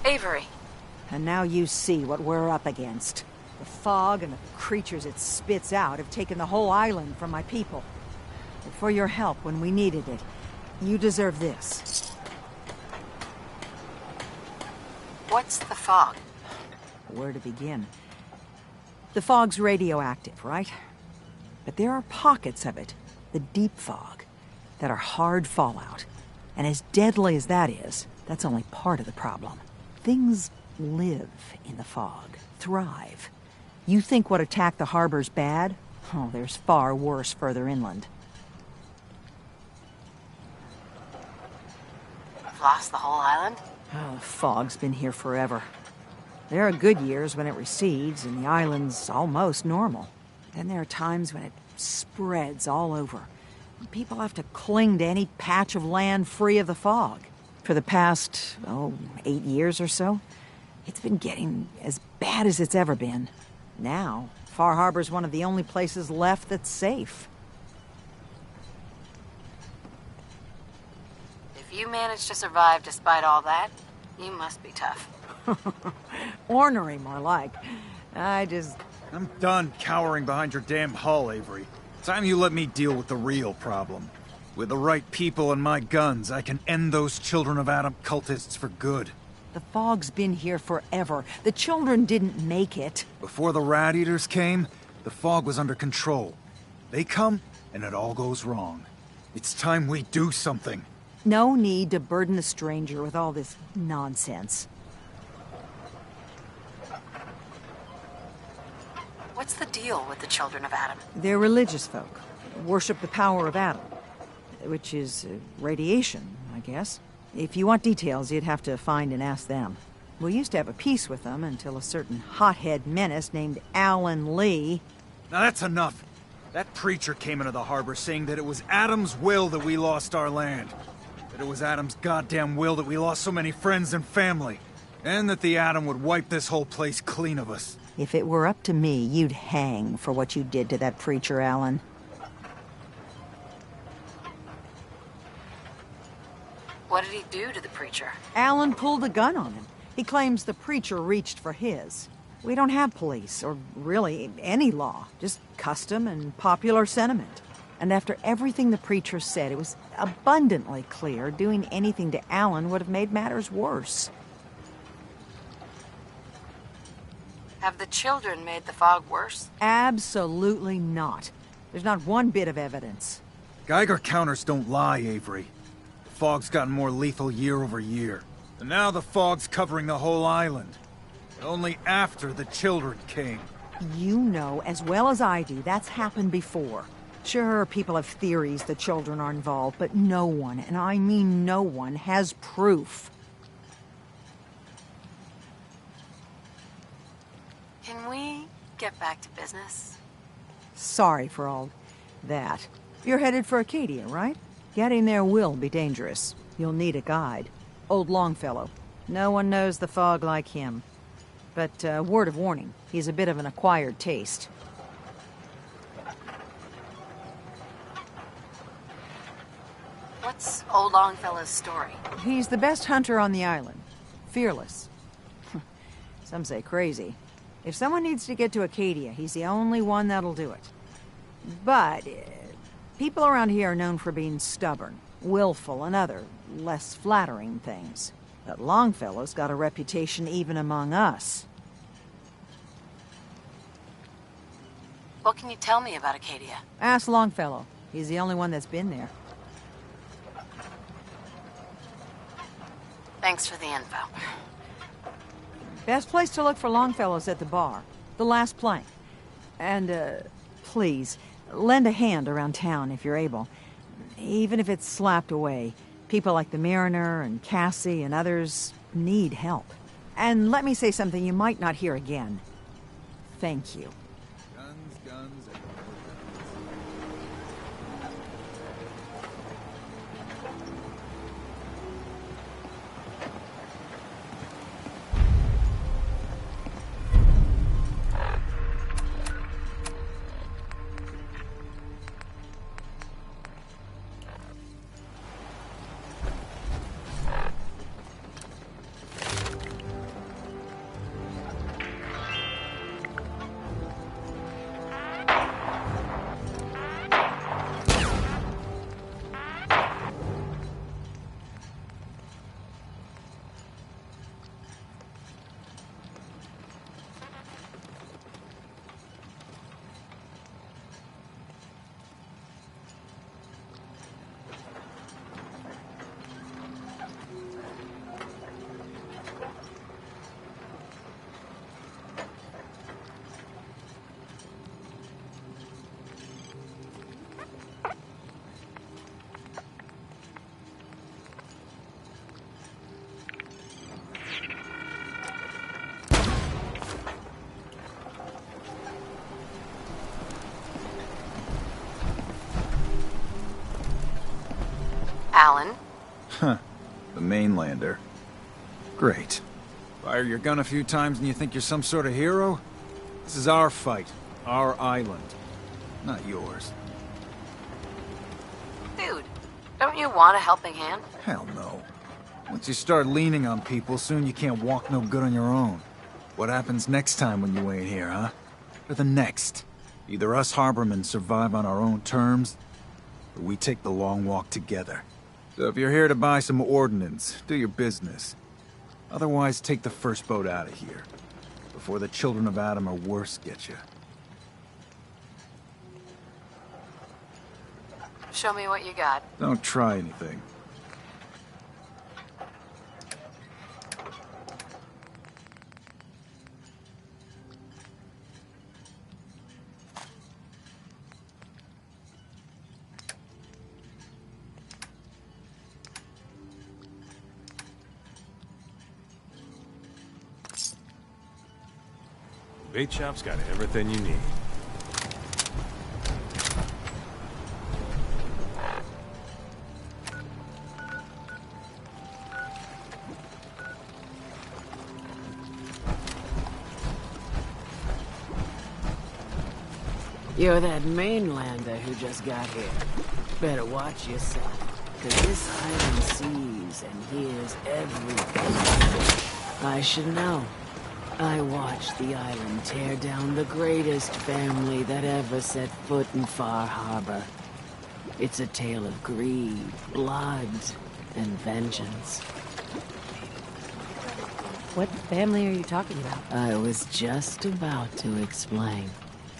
Avery. And now you see what we're up against. The fog and the creatures it spits out have taken the whole island from my people. But for your help when we needed it, you deserve this. What's the fog? Where to begin? The fog's radioactive, right? But there are pockets of it, the deep fog, that are hard fallout. And as deadly as that is, that's only part of the problem. Things live in the fog, thrive. You think what attacked the harbor's bad? Oh, there's far worse further inland. We've lost the whole island? Oh, the fog's been here forever. There are good years when it recedes and the island's almost normal. Then there are times when it spreads all over. And people have to cling to any patch of land free of the fog. For the past, 8 years or so, it's been getting as bad as it's ever been. Now, Far Harbor's one of the only places left that's safe. If you managed to survive despite all that, you must be tough. Ornery, more like. I'm done cowering behind your damn hull, Avery. Time you let me deal with the real problem. With the right people and my guns, I can end those Children of Adam cultists for good. The fog's been here forever. The children didn't make it. Before the Rat Eaters came, the fog was under control. They come, and it all goes wrong. It's time we do something. No need to burden a stranger with all this nonsense. What's the deal with the Children of Adam? They're religious folk. Worship the power of Adam. Which is radiation, I guess. If you want details, you'd have to find and ask them. We used to have a peace with them until a certain hothead menace named Alan Lee... Now that's enough. That preacher came into the harbor saying that it was Adam's will that we lost our land. That it was Adam's goddamn will that we lost so many friends and family. And that the Adam would wipe this whole place clean of us. If it were up to me, you'd hang for what you did to that preacher, Alan. What did he do to the preacher? Alan pulled a gun on him. He claims the preacher reached for his. We don't have police, or really any law. Just custom and popular sentiment. And after everything the preacher said, it was abundantly clear doing anything to Alan would have made matters worse. Have the children made the fog worse? Absolutely not. There's not one bit of evidence. Geiger counters don't lie, Avery. The fog's gotten more lethal year over year. And now the fog's covering the whole island. But only after the children came. You know as well as I do that's happened before. Sure, people have theories the children are involved, but no one, and I mean no one, has proof. Can we get back to business? Sorry for all that. You're headed for Acadia, right? Getting there will be dangerous. You'll need a guide. Old Longfellow. No one knows the fog like him. But word of warning, he's a bit of an acquired taste. What's Old Longfellow's story? He's the best hunter on the island. Fearless. Some say crazy. If someone needs to get to Acadia, he's the only one that'll do it. But people around here are known for being stubborn, willful, and other, less flattering things. But Longfellow's got a reputation even among us. What can you tell me about Acadia? Ask Longfellow. He's the only one that's been there. Thanks for the info. Best place to look for Longfellow's at the bar. The last plank. And, please, lend a hand around town if you're able. Even if it's slapped away. People like the Mariner and Cassie and others need help. And let me say something you might not hear again. Thank you. Guns, and Alan? Huh. The mainlander. Great. Fire your gun a few times and you think you're some sort of hero? This is our fight. Our island. Not yours. Dude, don't you want a helping hand? Hell no. Once you start leaning on people, soon you can't walk no good on your own. What happens next time when you ain't here, huh? Or the next? Either us harbormen survive on our own terms, or we take the long walk together. So if you're here to buy some ordnance, do your business. Otherwise, take the first boat out of here, before the children of Adam or worse get you. Show me what you got. Don't try anything. Bait shop's got everything you need. You're that mainlander who just got here. Better watch yourself, 'cause this island sees and hears everything. I should know. I watched the island tear down the greatest family that ever set foot in Far Harbor. It's a tale of greed, blood, and vengeance. What family are you talking about? I was just about to explain.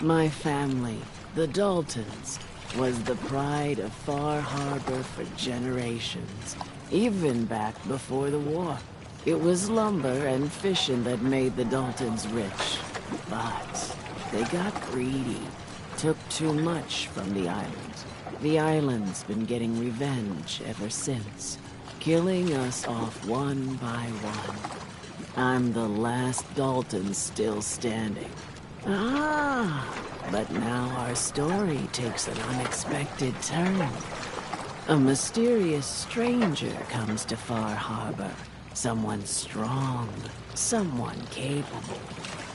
My family, the Daltons, was the pride of Far Harbor for generations, even back before the war. It was lumber and fishing that made the Daltons rich. But they got greedy, took too much from the island. The island's been getting revenge ever since, killing us off one by one. I'm the last Dalton still standing. But now our story takes an unexpected turn. A mysterious stranger comes to Far Harbor. Someone strong, someone capable.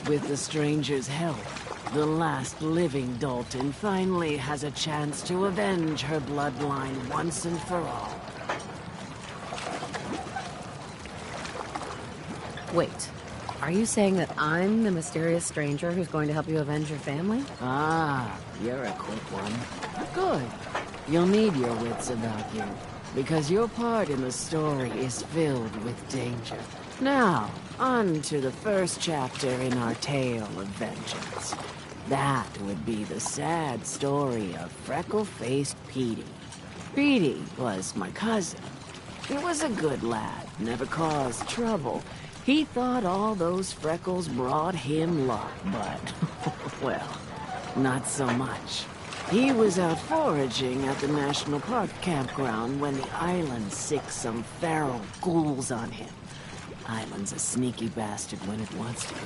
With the stranger's help, the last living Dalton finally has a chance to avenge her bloodline once and for all. Wait, are you saying that I'm the mysterious stranger who's going to help you avenge your family? You're a quick one. Good. You'll need your wits about you, because your part in the story is filled with danger. Now, on to the first chapter in our tale of vengeance. That would be the sad story of freckle-faced Petey. Petey was my cousin. He was a good lad, never caused trouble. He thought all those freckles brought him luck, but, well, not so much. He was out foraging at the National Park campground when the island sicked some feral ghouls on him. Island's a sneaky bastard when it wants to be.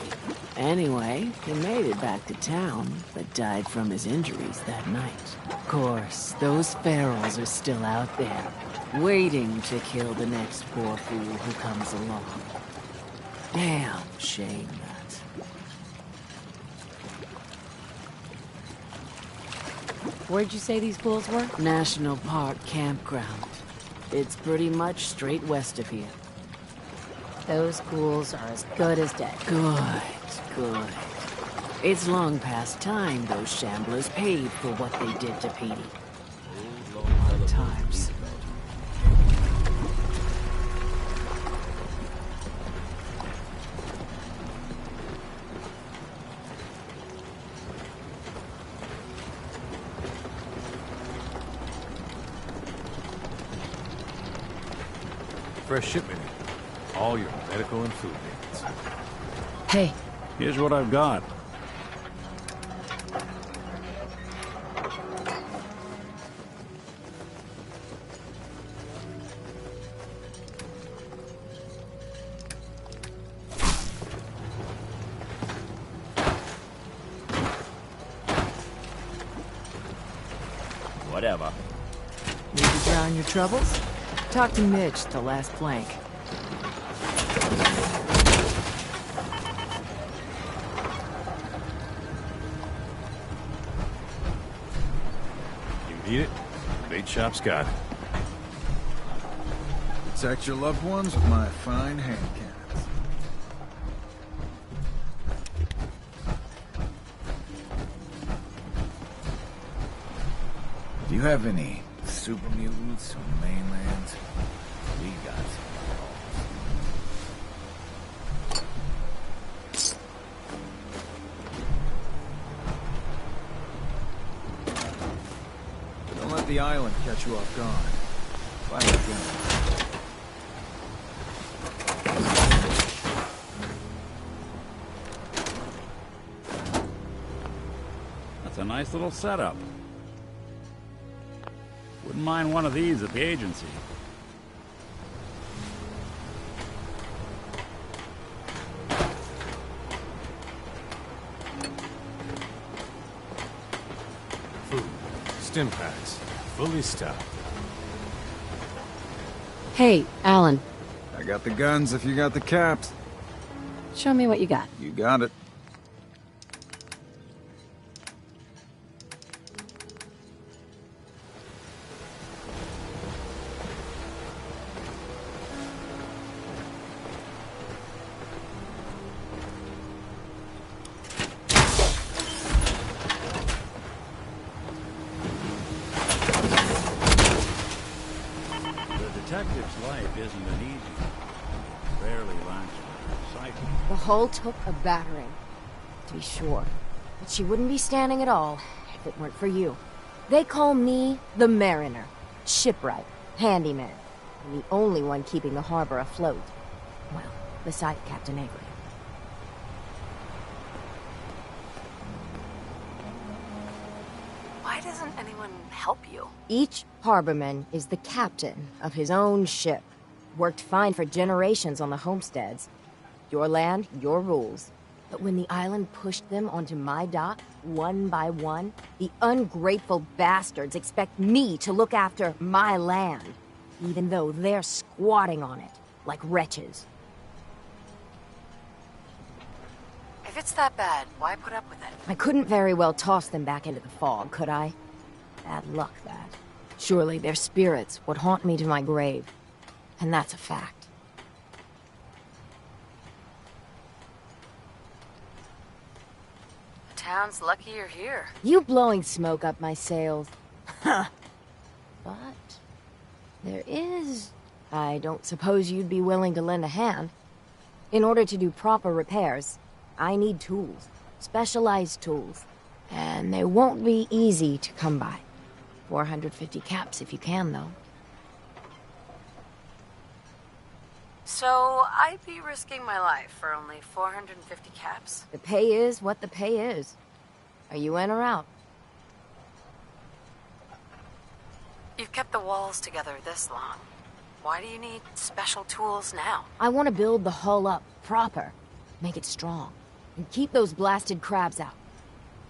Anyway, he made it back to town, but died from his injuries that night. Of course, those ferals are still out there, waiting to kill the next poor fool who comes along. Damn shame that. Where'd you say these ghouls were? National Park campground. It's pretty much straight west of here. Those ghouls are as good as dead. Good. It's long past time those shamblers paid for what they did to Petey. Hard times. Fresh shipment. All your medical and food needs. Hey. Here's what I've got. Whatever. Need to drown your troubles? Talk to Mitch, the last plank. You need it? Bait shop's got it. Protect your loved ones with my fine hand cannons. Do you have any super mutants on the mainland? We got some. Don't let the island catch you off guard. Fire again. That's a nice little setup. Wouldn't mind one of these at the agency. Food. Stim packs. Fully stocked. Hey, Alan. I got the guns if you got the caps. Show me what you got. You got it. detective's life isn't an easy one. It rarely lands with her psyche. The hull took a battering, to be sure. But she wouldn't be standing at all if it weren't for you. They call me the Mariner, shipwright, handyman, and the only one keeping the harbor afloat. Well, beside Captain Avery. Why doesn't anyone help you? Each harborman is the captain of his own ship. Worked fine for generations on the homesteads. Your land, your rules. But when the island pushed them onto my dock, one by one, the ungrateful bastards expect me to look after my land, even though they're squatting on it, like wretches. If it's that bad, why put up with it? I couldn't very well toss them back into the fog, could I? Bad luck, that. Surely their spirits would haunt me to my grave. And that's a fact. The town's lucky you're here. You blowing smoke up my sails. Huh. But there is... I don't suppose you'd be willing to lend a hand. In order to do proper repairs, I need tools. Specialized tools. And they won't be easy to come by. 450 caps if you can, though. So, I'd be risking my life for only 450 caps? The pay is what the pay is. Are you in or out? You've kept the walls together this long. Why do you need special tools now? I want to build the hull up, proper. Make it strong. And keep those blasted crabs out.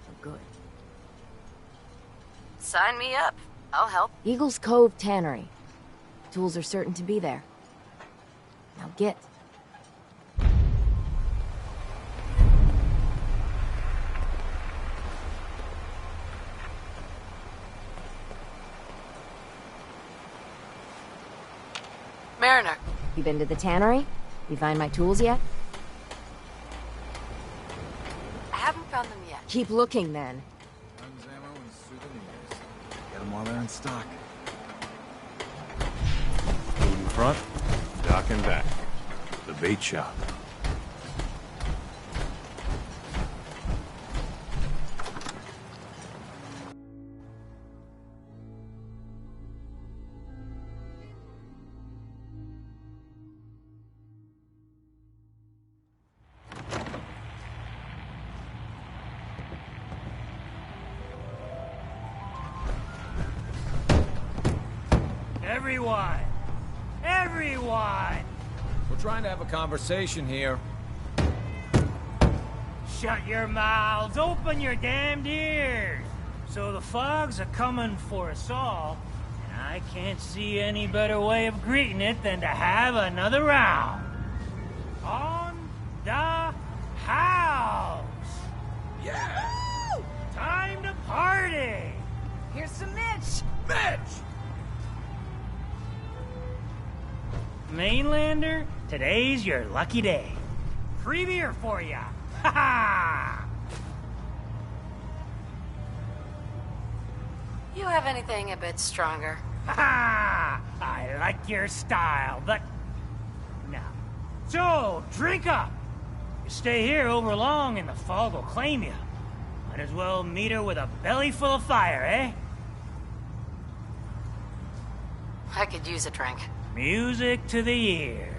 For good. Sign me up. I'll help. Eagles Cove Tannery. Tools are certain to be there. Now get. Mariner. You been to the tannery? You find my tools yet? I haven't found them yet. Keep looking, then. Guns, ammo, and souvenirs. Get them while they're in stock. Food in front, dock and back. The bait shop. Everyone! Everyone! We're trying to have a conversation here. Shut your mouths! Open your damned ears! So the fogs are coming for us all, and I can't see any better way of greeting it than to have another round. On the house! Yeah! Woo! Time to party! Here's some Mitch! Mitch! Mainlander, today's your lucky day. Free beer for ya. Ha ha! You have anything a bit stronger? Ha ha! I like your style, but... No. So, drink up! You stay here over long and the fog will claim you. Might as well meet her with a belly full of fire, eh? I could use a drink. Music to the ears.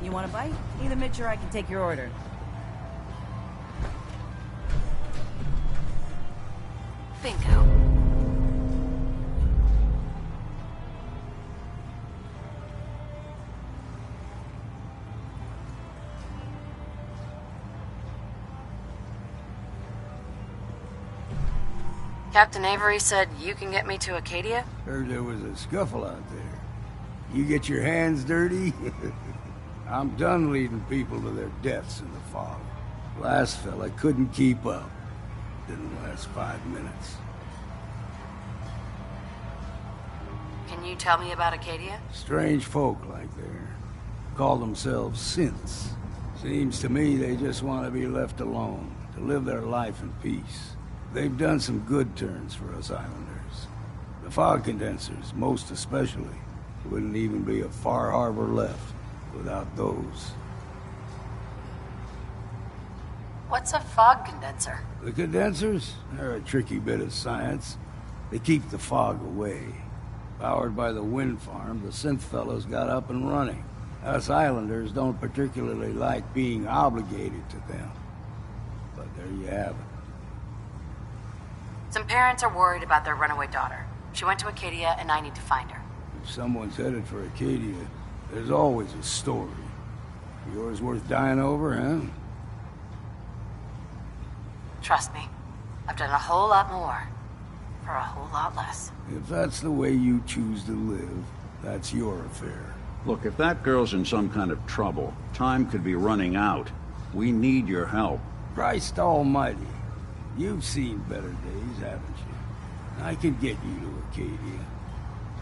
You want a bite? Either Mitch or I can take your order. Bingo. Captain Avery said you can get me to Acadia? Heard there was a scuffle out there. You get your hands dirty? I'm done leading people to their deaths in the fog. Last fella couldn't keep up. Didn't last 5 minutes. Can you tell me about Acadia? Strange folk like there. Call themselves synths. Seems to me they just want to be left alone, to live their life in peace. They've done some good turns for us islanders. The fog condensers, most especially. Wouldn't even be a Far Harbor left without those. What's a fog condenser? The condensers? They're a tricky bit of science. They keep the fog away. Powered by the wind farm, the synth fellows got up and running. Us islanders don't particularly like being obligated to them. But there you have it. Some parents are worried about their runaway daughter. She went to Acadia, and I need to find her. If someone's headed for Acadia, there's always a story. Yours worth dying over, huh? Trust me, I've done a whole lot more for a whole lot less. If that's the way you choose to live, that's your affair. Look, if that girl's in some kind of trouble, time could be running out. We need your help. Christ almighty. You've seen better days, haven't you? I can get you to Acadia.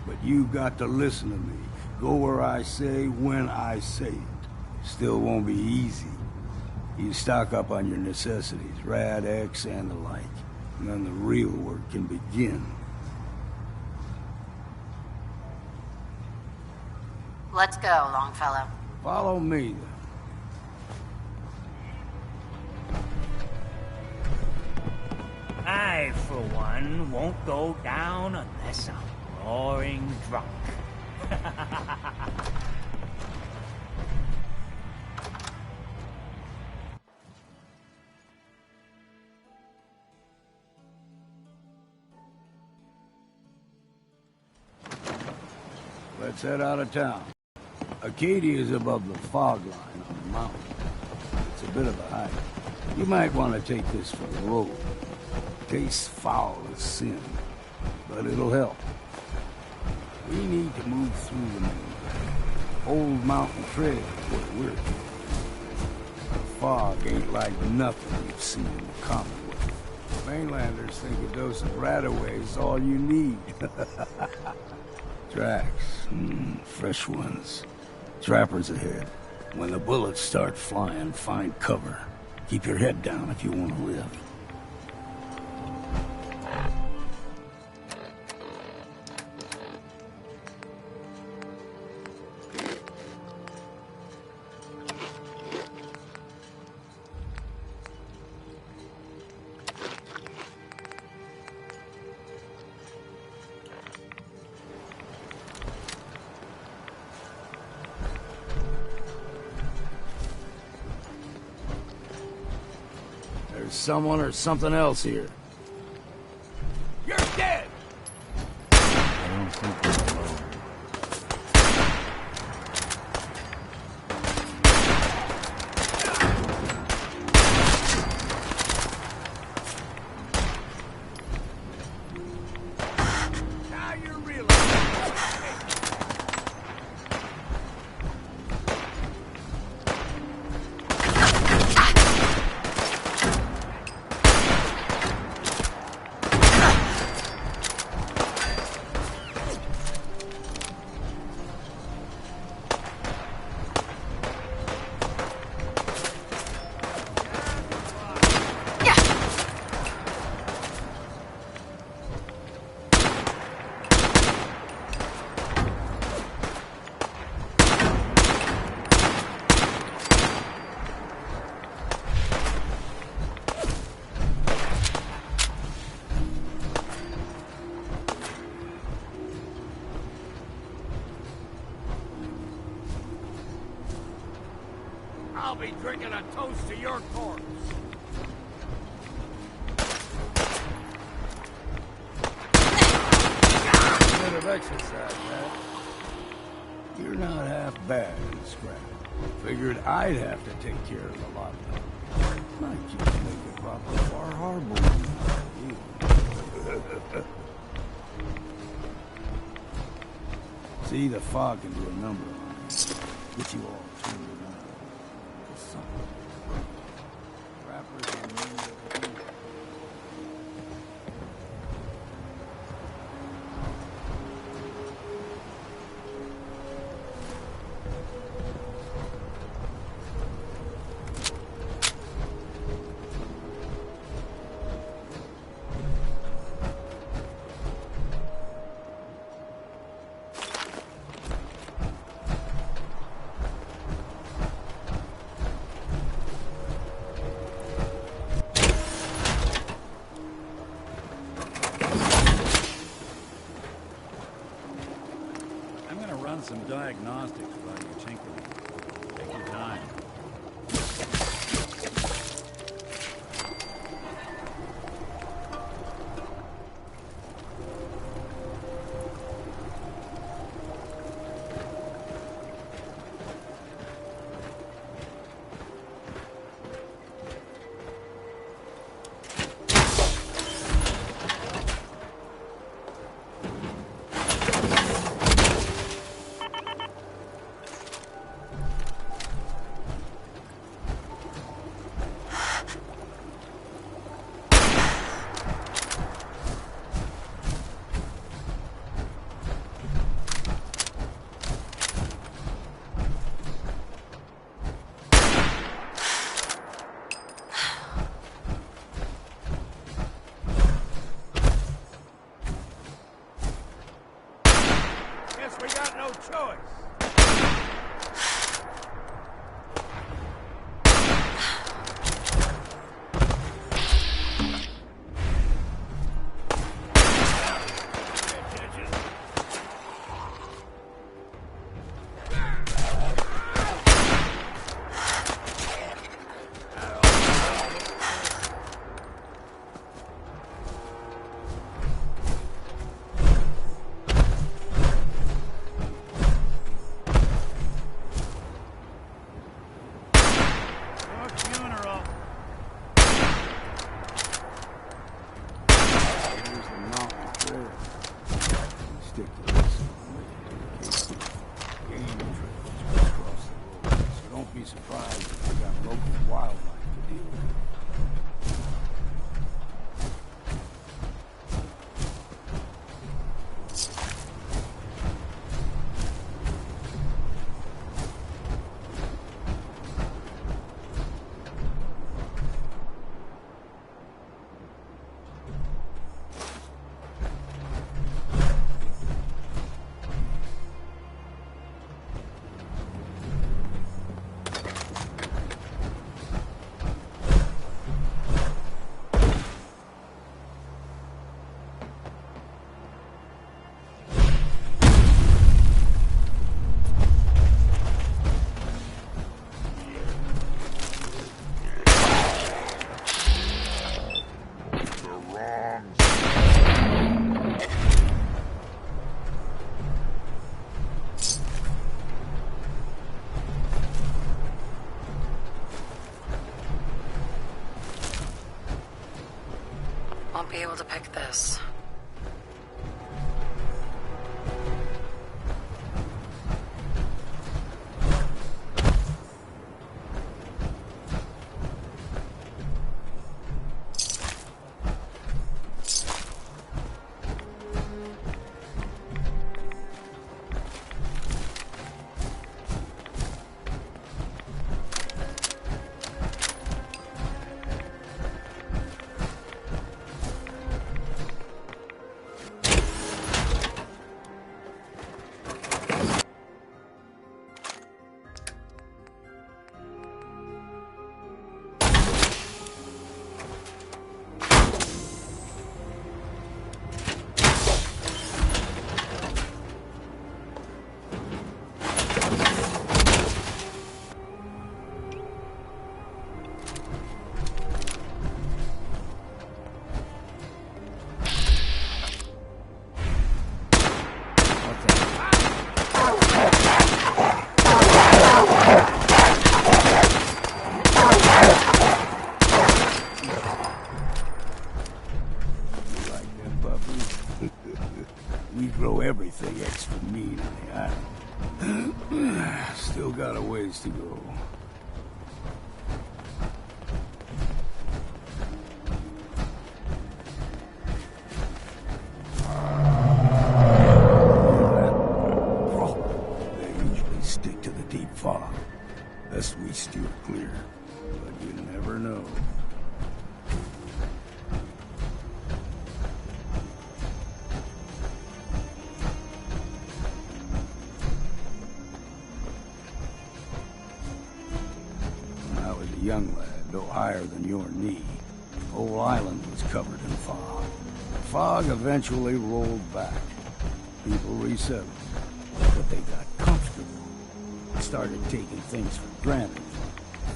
But you've got to listen to me. Go where I say, when I say it. Still won't be easy. You stock up on your necessities, Rad X and the like. And then the real work can begin. Let's go, Longfellow. Follow me, then. I, for one, won't go down unless I'm roaring drunk. Let's head out of town. Acadia is above the fog line on the mountain. It's a bit of a hike. You might want to take this for the road. Tastes foul as sin, but it'll help. We need to move through the main Old Mountain Trail is what we're doing. The fog ain't like nothing you've seen in the Commonwealth. Mainlanders think a dose of Radaway is all you need. Tracks, fresh ones. Trappers ahead. When the bullets start flying, find cover. Keep your head down if you want to live. There's someone or something else here. You're dead! I don't think we're alone. Now you're real. I'll be drinking a toast to your corpse. Bit of exercise, man. You're not half bad in scrap. Figured I'd have to take care of a lot of them. Might just make a proper Far Harbor. See, the fog can do a number on it. Get you all turned around. Trappers and men of the deep. some diagnostics while you're tinkering. Take your time. We got no choice. Surprised if we got local wildlife to deal with. Won't be able to pick this. We grow everything extra mean on the island. Still got a ways to go. They usually stick to the deep fog. Best we steer clear. But you never know. Young lad, no higher than your knee. The whole island was covered in fog. The fog eventually rolled back. People resettled, but they got started taking things for granted.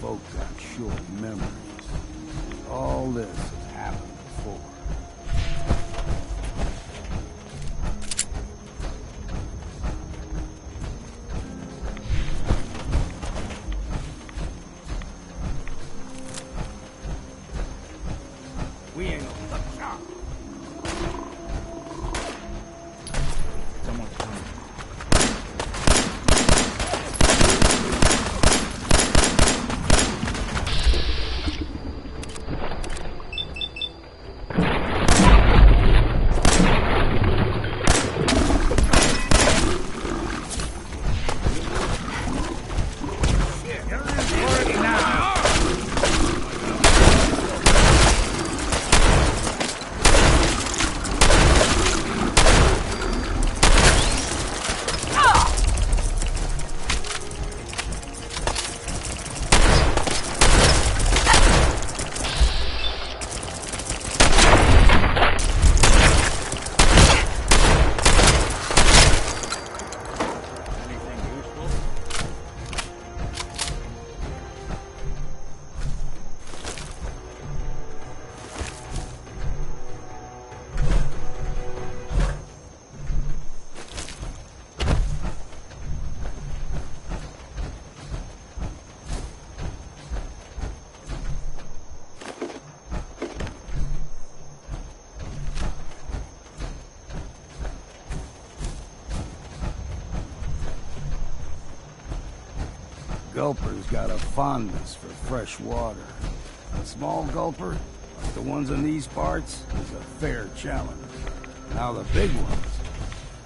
Folk got short memories. All this has happened before. We ain't no luck shop. Someone's coming. Gulper's got a fondness for fresh water. A small gulper, like the ones in these parts, is a fair challenge. Now the big ones,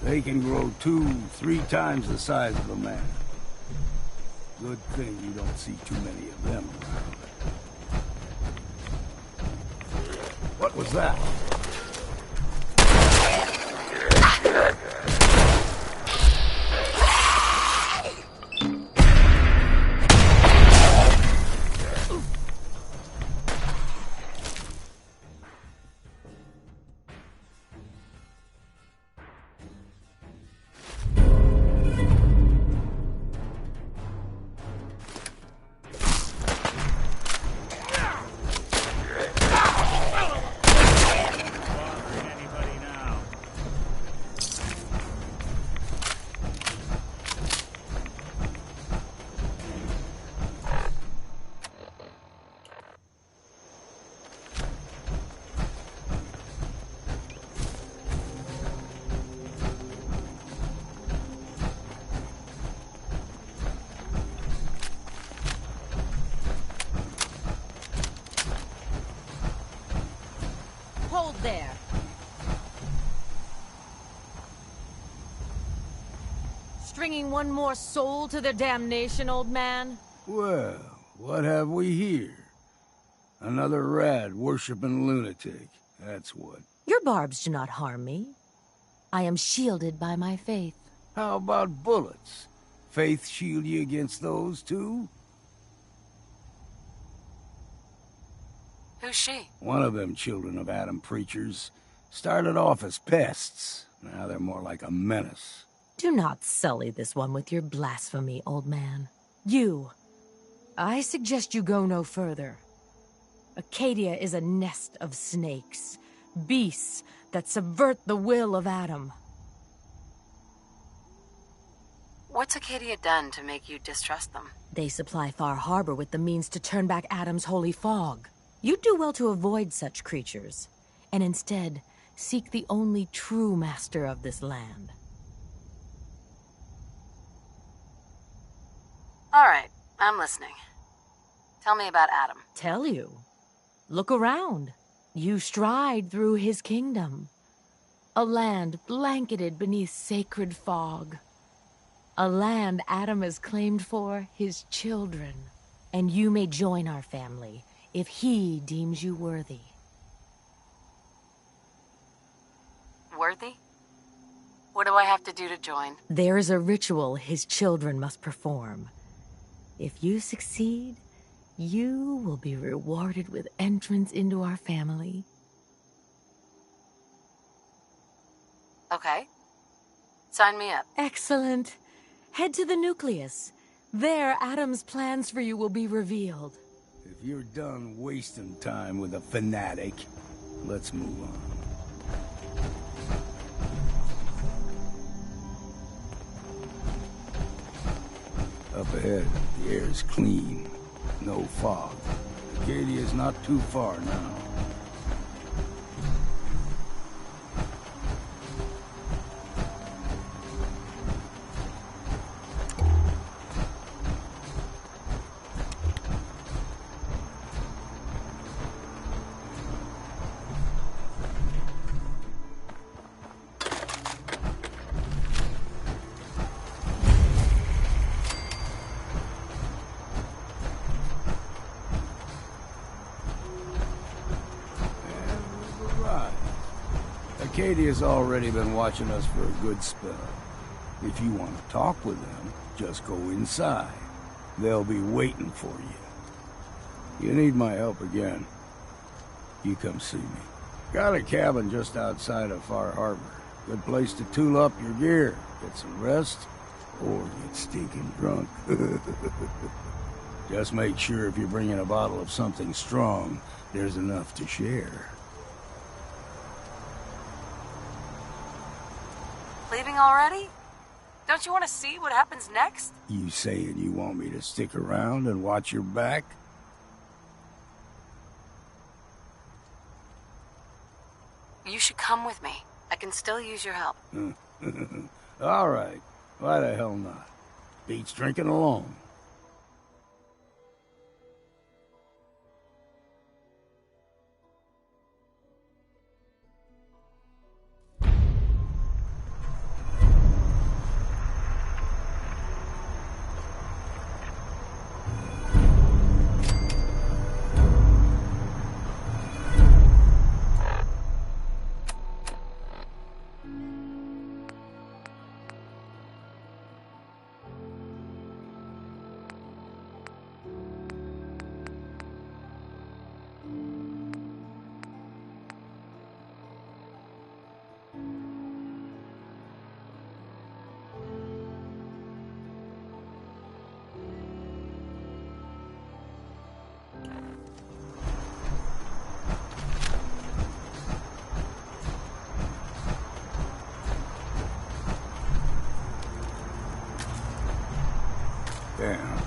they can grow 2-3 times the size of a man. Good thing you don't see too many of them around. What was that? Hold there. Stringing one more soul to their damnation, old man? Well, what have we here? Another rad-worshipping lunatic, that's what. Your barbs do not harm me. I am shielded by my faith. How about bullets? Faith shield you against those, too? Who's she? One of them children of Adam preachers. Started off as pests. Now they're more like a menace. Do not sully this one with your blasphemy, old man. You. I suggest you go no further. Acadia is a nest of snakes. Beasts that subvert the will of Adam. What's Acadia done to make you distrust them? They supply Far Harbor with the means to turn back Adam's holy fog. You'd do well to avoid such creatures, and instead seek the only true master of this land. All right, I'm listening. Tell me about Adam. Tell you? Look around. You stride through his kingdom. A land blanketed beneath sacred fog. A land Adam has claimed for his children. And you may join our family if he deems you worthy. Worthy? What do I have to do to join? There is a ritual his children must perform. If you succeed, you will be rewarded with entrance into our family. Okay. Sign me up. Excellent. Head to the nucleus. There, Adam's plans for you will be revealed. If you're done wasting time with a fanatic, let's move on. Up ahead, the air is clean. No fog. Acadia's not too far now. Acadia's already been watching us for a good spell. If you want to talk with them, just go inside. They'll be waiting for you. You need my help again, you come see me. Got a cabin just outside of Far Harbor. Good place to tool up your gear, get some rest, or get stinking drunk. Just make sure if you're bringing a bottle of something strong, there's enough to share. Leaving already? Don't you want to see what happens next? You saying you want me to stick around and watch your back? You should come with me. I can still use your help. All right. Why the hell not? Beats drinking alone. Damn.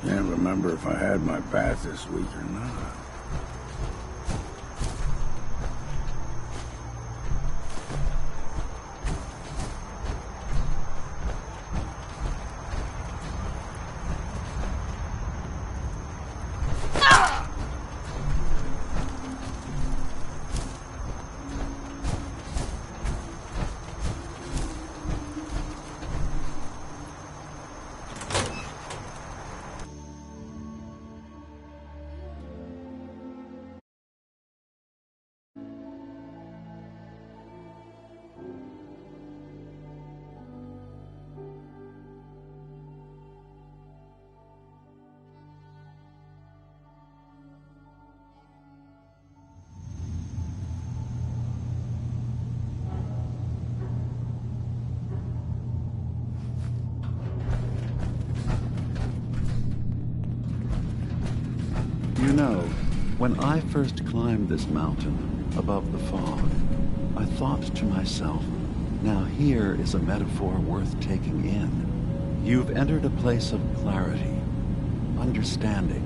Can't remember if I had my bath this week or not. You know, when I first climbed this mountain above the fog, I thought to myself, now here is a metaphor worth taking in. You've entered a place of clarity, understanding,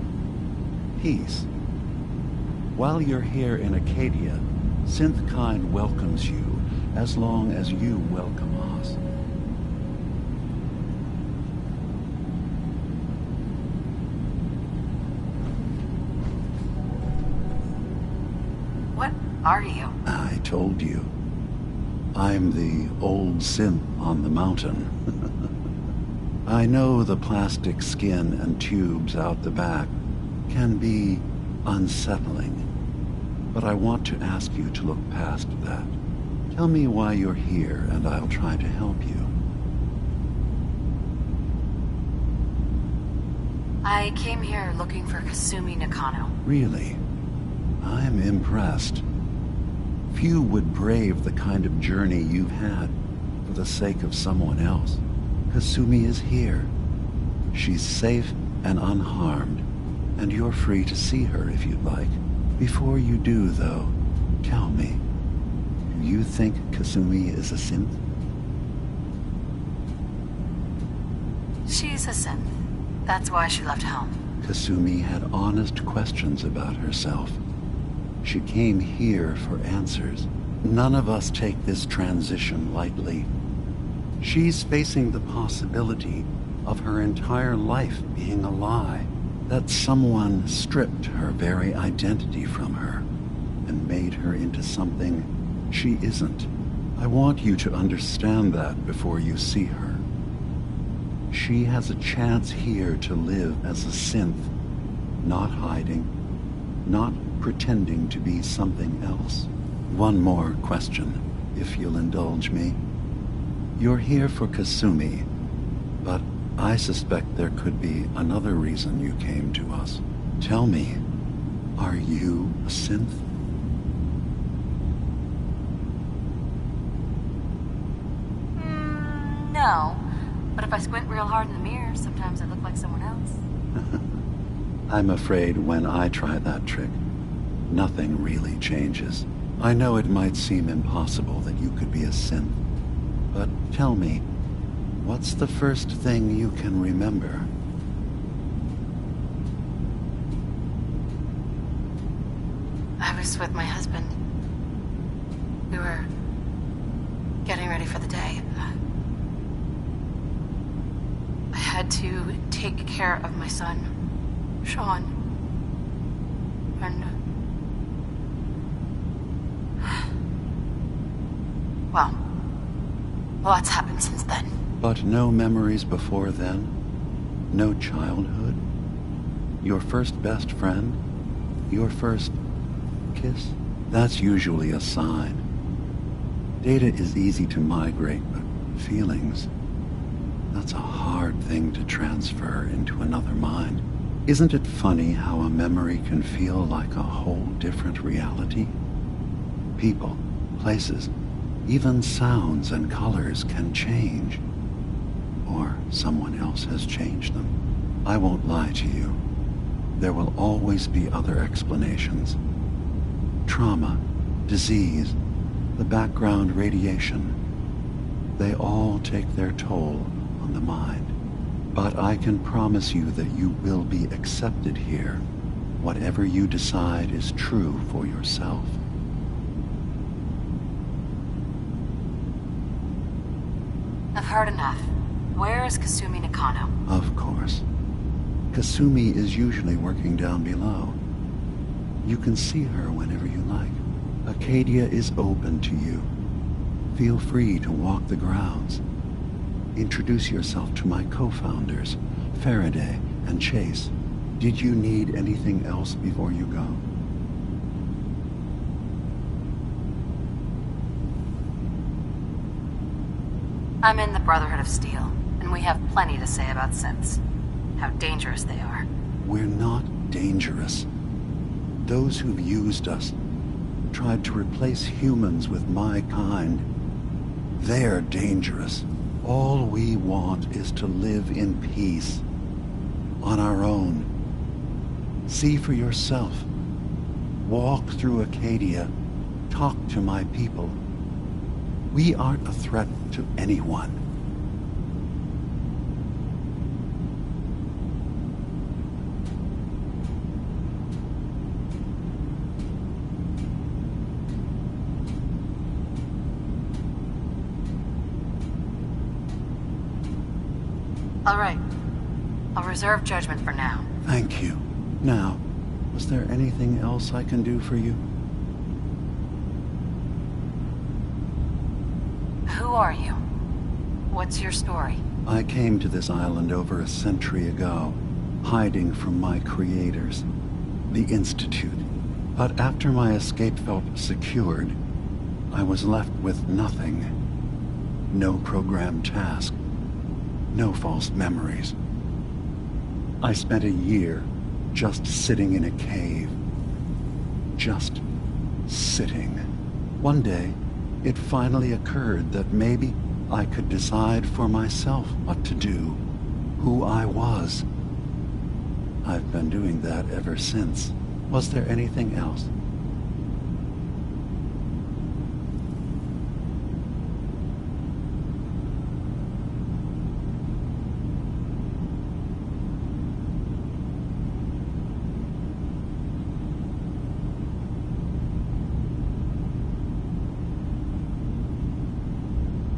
peace. While you're here in Acadia, Synthkind welcomes you as long as you welcome us. What are you? I told you. I'm the old synth on the mountain. I know the plastic skin and tubes out the back can be unsettling, but I want to ask you to look past that. Tell me why you're here, and I'll try to help you. I came here looking for Kasumi Nakano. Really? I'm impressed. Few would brave the kind of journey you've had for the sake of someone else. Kasumi is here. She's safe and unharmed, and you're free to see her if you'd like. Before you do, though, tell me, do you think Kasumi is a synth? She's a synth. That's why she left home. Kasumi had honest questions about herself. She came here for answers. None of us take this transition lightly. She's facing the possibility of her entire life being a lie, that someone stripped her very identity from her and made her into something she isn't. I want you to understand that before you see her. She has a chance here to live as a synth, not hiding, not pretending to be something else. One more question, if you'll indulge me. You're here for Kasumi, but I suspect there could be another reason you came to us. Tell me, are you a synth? No. But if I squint real hard in the mirror, sometimes I look like someone else. I'm afraid when I try that trick, nothing really changes. I know it might seem impossible that you could be a synth, but tell me, what's the first thing you can remember? I was with my husband. We were getting ready for the day. I had to take care of my son, Sean. And... well, lots happened since then. But no memories before then? No childhood? Your first best friend? Your first kiss? That's usually a sign. Data is easy to migrate, but feelings... that's a hard thing to transfer into another mind. Isn't it funny how a memory can feel like a whole different reality? People, places, even sounds and colors can change. Or someone else has changed them. I won't lie to you. There will always be other explanations. Trauma, disease, the background radiation. They all take their toll on the mind. But I can promise you that you will be accepted here, whatever you decide is true for yourself. I've heard enough. Where is Kasumi Nakano? Of course. Kasumi is usually working down below. You can see her whenever you like. Acadia is open to you. Feel free to walk the grounds. Introduce yourself to my co-founders, Faraday and Chase. Did you need anything else before you go? I'm in the Brotherhood of Steel, and we have plenty to say about synths. How dangerous they are. We're not dangerous. Those who've used us, tried to replace humans with my kind, they're dangerous. All we want is to live in peace, on our own. See for yourself. Walk through Acadia. Talk to my people. We aren't a threat to anyone. All right. I'll reserve judgment for now. Thank you. Now, was there anything else I can do for you? Who are you? What's your story? I came to this island over a century ago, hiding from my creators, the Institute. But after my escape felt secured, I was left with nothing. No programmed task. No false memories. I spent a year just sitting in a cave. Just sitting. One day, it finally occurred that maybe I could decide for myself what to do. who I was. I've been doing that ever since. Was there anything else?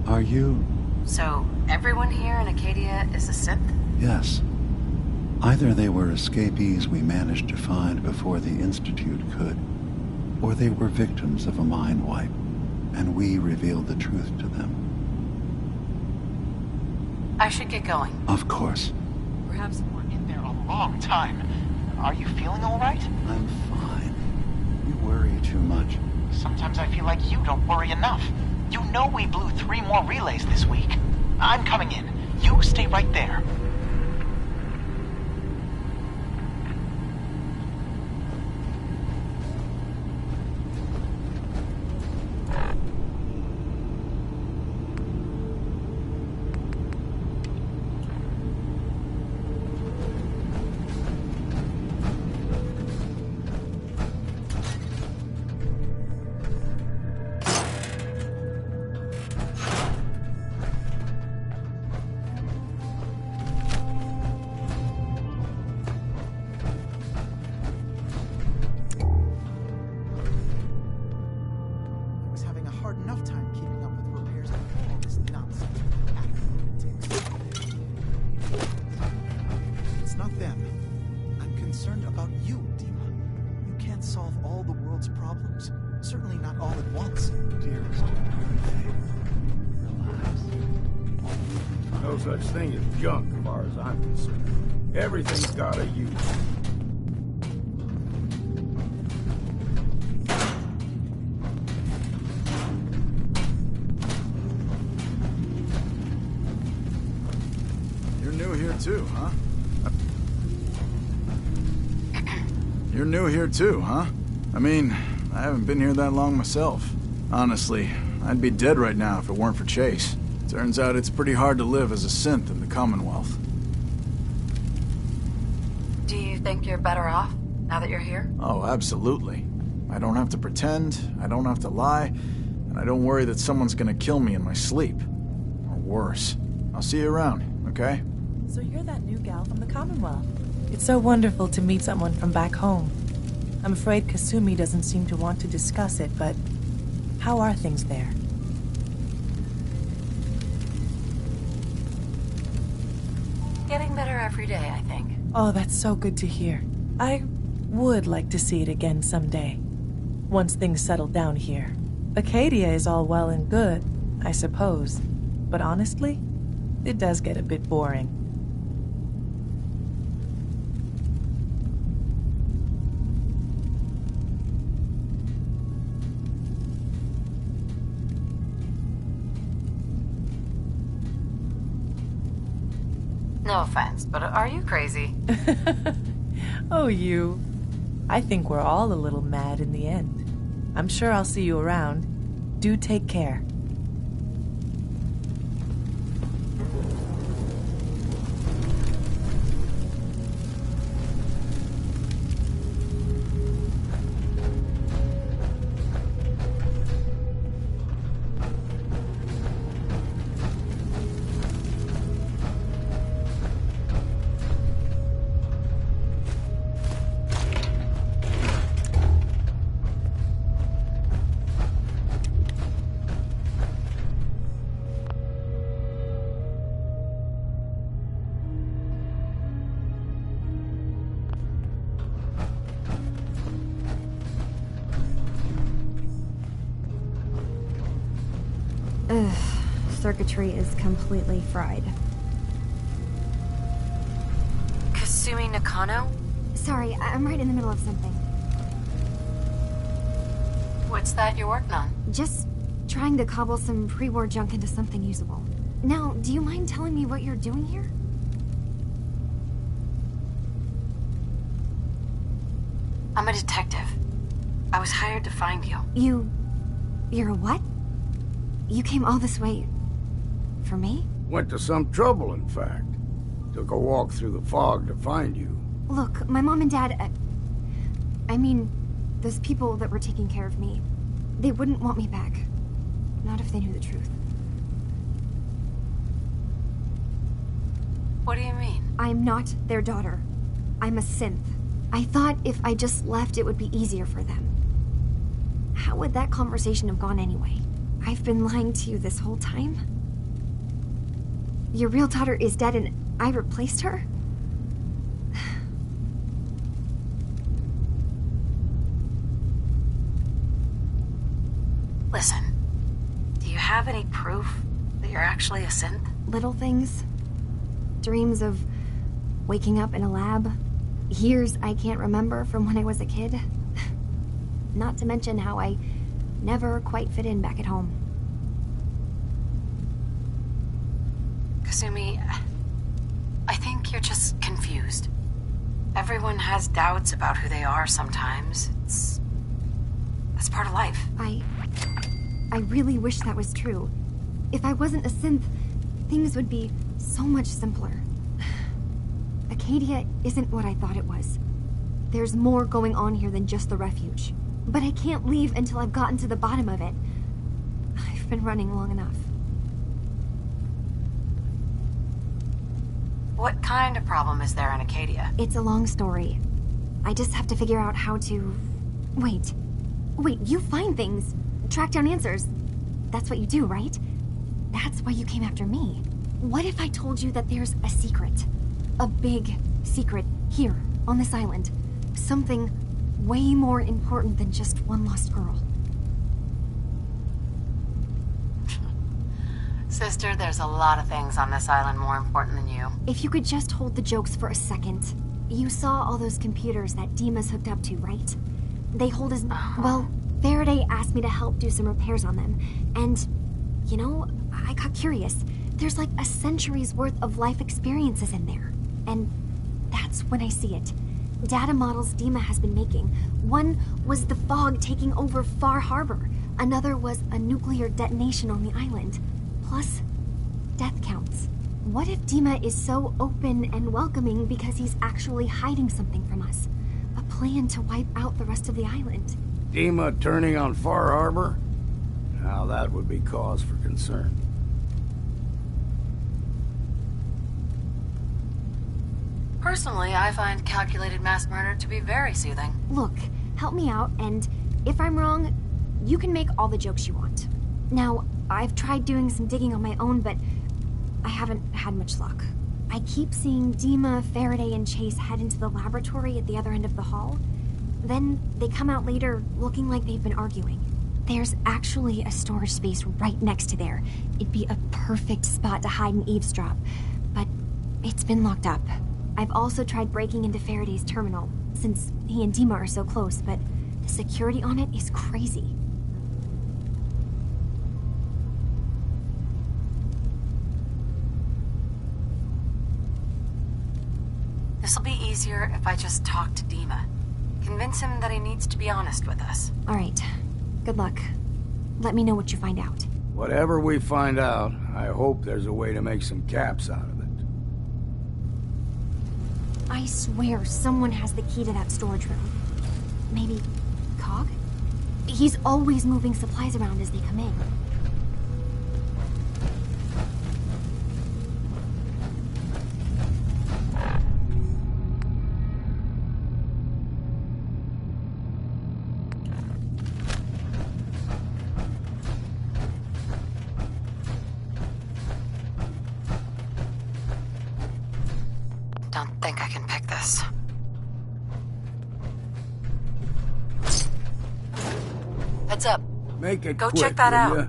Are you... So, everyone here in Acadia is a Sith? Yes. Either they were escapees we managed to find before the Institute could, or they were victims of a mind wipe, and we revealed the truth to them. I should get going. Of course. Perhaps we're in there a long time. Are you feeling all right? I'm fine. You worry too much. Sometimes I feel like you don't worry enough. You know we blew 3 more relays this week. I'm coming in. You stay right there. No such thing as junk, as far as I'm concerned. Everything's got a use. You're new here too, huh? You're new here too, huh? I mean, I haven't been here that long myself. Honestly, I'd be dead right now if it weren't for Chase. Turns out it's pretty hard to live as a synth in the Commonwealth. Do you think you're better off now that you're here? Oh, absolutely. I don't have to pretend, I don't have to lie, and I don't worry that someone's gonna kill me in my sleep. Or worse. I'll see you around, okay? So you're that new gal from the Commonwealth. It's so wonderful to meet someone from back home. I'm afraid Kasumi doesn't seem to want to discuss it, but how are things there? Getting better every day, I think. Oh, that's so good to hear. I would like to see it again someday. Once things settle down here. Acadia is all well and good, I suppose. But honestly, it does get a bit boring. No offense, but are you crazy? Oh, you. I think we're all a little mad in the end. I'm sure I'll see you around. Do take care. Ugh, circuitry is completely fried. Kasumi Nakano? Sorry, I'm right in the middle of something. What's that you're working on? Just trying to cobble some pre-war junk into something usable. Now, do you mind telling me what you're doing here? I'm a detective. I was hired to find you. You're a what? You came all this way... for me? Went to some trouble, in fact. Took a walk through the fog to find you. Look, my mom and dad... I mean, those people that were taking care of me, they wouldn't want me back. Not if they knew the truth. What do you mean? I'm not their daughter. I'm a synth. I thought if I just left, it would be easier for them. How would that conversation have gone anyway? I've been lying to you this whole time? Your real daughter is dead and I replaced her? Listen, do you have any proof that you're actually a synth? Little things. Dreams of waking up in a lab. Years I can't remember from when I was a kid. Not to mention how I never quite fit in back at home. Kasumi, I think you're just confused. Everyone has doubts about who they are sometimes. That's part of life. I really wish that was true. If I wasn't a synth, things would be so much simpler. Acadia isn't what I thought it was. There's more going on here than just the refuge. But I can't leave until I've gotten to the bottom of it. I've been running long enough. What kind of problem is there in Acadia? It's a long story. I just have to figure out how to... Wait, you find things. Track down answers. That's what you do, right? That's why you came after me. What if I told you that there's a secret? A big secret here, on this island. Something way more important than just one lost girl. Sister, there's a lot of things on this island more important than you. If you could just hold the jokes for a second. You saw all those computers that Dima's hooked up to, right? They hold his... Well, Faraday asked me to help do some repairs on them. And, you know, I got curious. There's like a century's worth of life experiences in there. And that's when I see it. Data models Dima has been making. One was the fog taking over Far Harbor. Another was a nuclear detonation on the island. Plus, death counts. What if Dima is so open and welcoming because he's actually hiding something from us? A plan to wipe out the rest of the island. Dima turning on Far Harbor? Now that would be cause for concern. Personally, I find calculated mass murder to be very soothing. Look, help me out, and if I'm wrong, you can make all the jokes you want. Now, I've tried doing some digging on my own, but I haven't had much luck. I keep seeing Dima, Faraday, and Chase head into the laboratory at the other end of the hall. Then they come out later looking like they've been arguing. There's actually a storage space right next to there. It'd be a perfect spot to hide and eavesdrop, but it's been locked up. I've also tried breaking into Faraday's terminal, since he and Dima are so close, but the security on it is crazy. This'll be easier if I just talk to Dima. Convince him that he needs to be honest with us. All right. Good luck. Let me know what you find out. Whatever we find out, I hope there's a way to make some caps out of it. I swear someone has the key to that storage room. Maybe Cog? He's always moving supplies around as they come in. Don't think I can pick this. Heads up. Make it Go quick, check that will out. ya?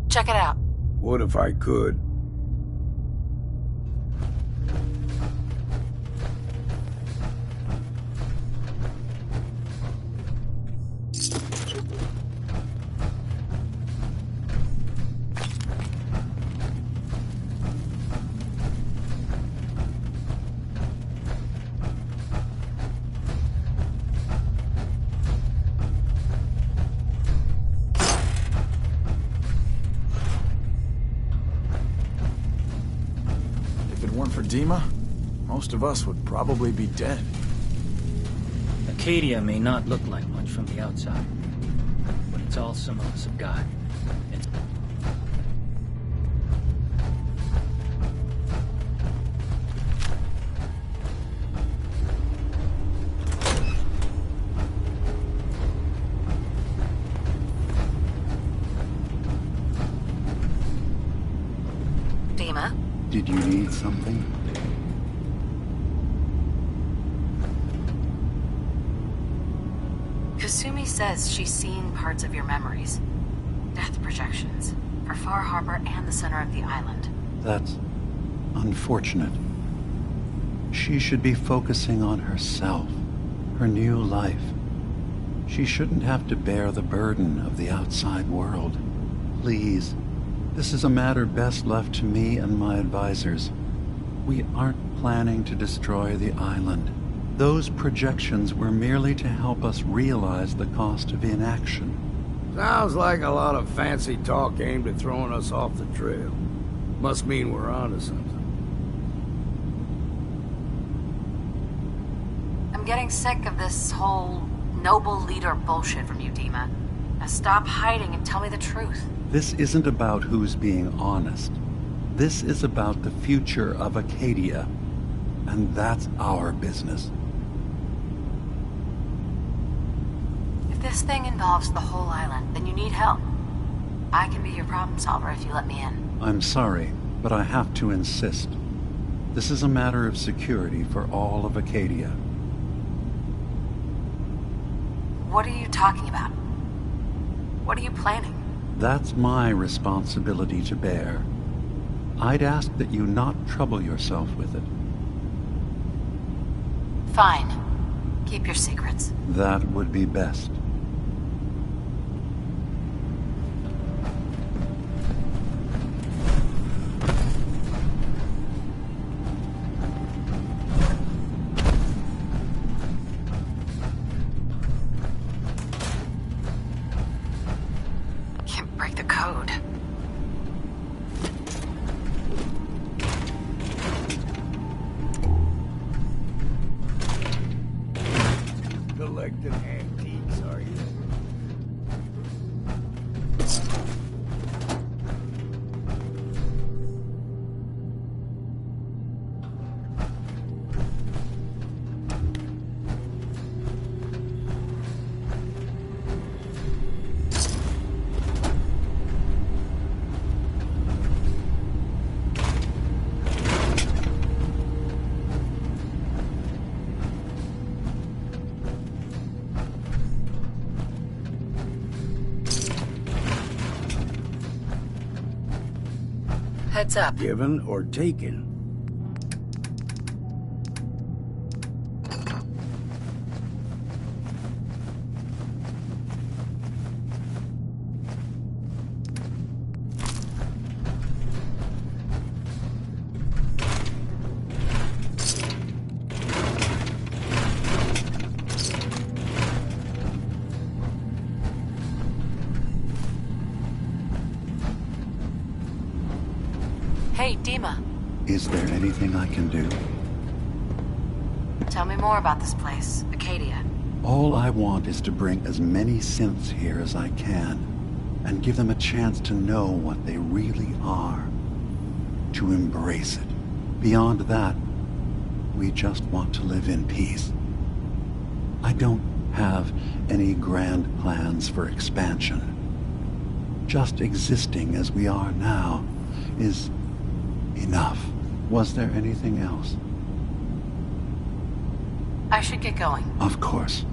Check it out. What if I could? for Dima, most of us would probably be dead. Acadia may not look like much from the outside, but it's all some of us have got. It's... Dima? Did you need something? Kasumi says she's seen parts of your memories. Death projections. For Far Harbor and the center of the island. That's unfortunate. She should be focusing on herself, her new life. She shouldn't have to bear the burden of the outside world. Please, this is a matter best left to me and my advisors. We aren't planning to destroy the island. Those projections were merely to help us realize the cost of inaction. Sounds like a lot of fancy talk aimed at throwing us off the trail. Must mean we're onto something. I'm getting sick of this whole noble leader bullshit from you, Dima. Now stop hiding and tell me the truth. This isn't about who's being honest. This is about the future of Acadia. And that's our business. If this thing involves the whole island, then you need help. I can be your problem solver if you let me in. I'm sorry, but I have to insist. This is a matter of security for all of Acadia. What are you talking about? What are you planning? That's my responsibility to bear. I'd ask that you not trouble yourself with it. Fine. Keep your secrets. That would be best. Can't break the code. Collecting antiques, are you? Heads up. Given or taken? Hey, Dima. Is there anything I can do? Tell me more about this place, Acadia. All I want is to bring as many synths here as I can, and give them a chance to know what they really are. To embrace it. Beyond that, we just want to live in peace. I don't have any grand plans for expansion. Just existing as we are now is enough. Was there anything else? I should get going. Of course.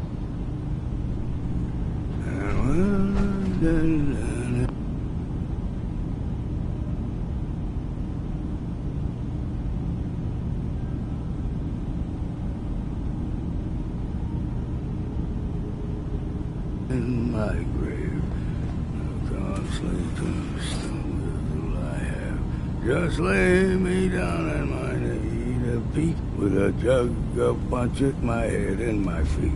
In my grave, I can't sleep in the stone I have. Just lay me down and mine eat a peak with a jug of punch at my head and my feet.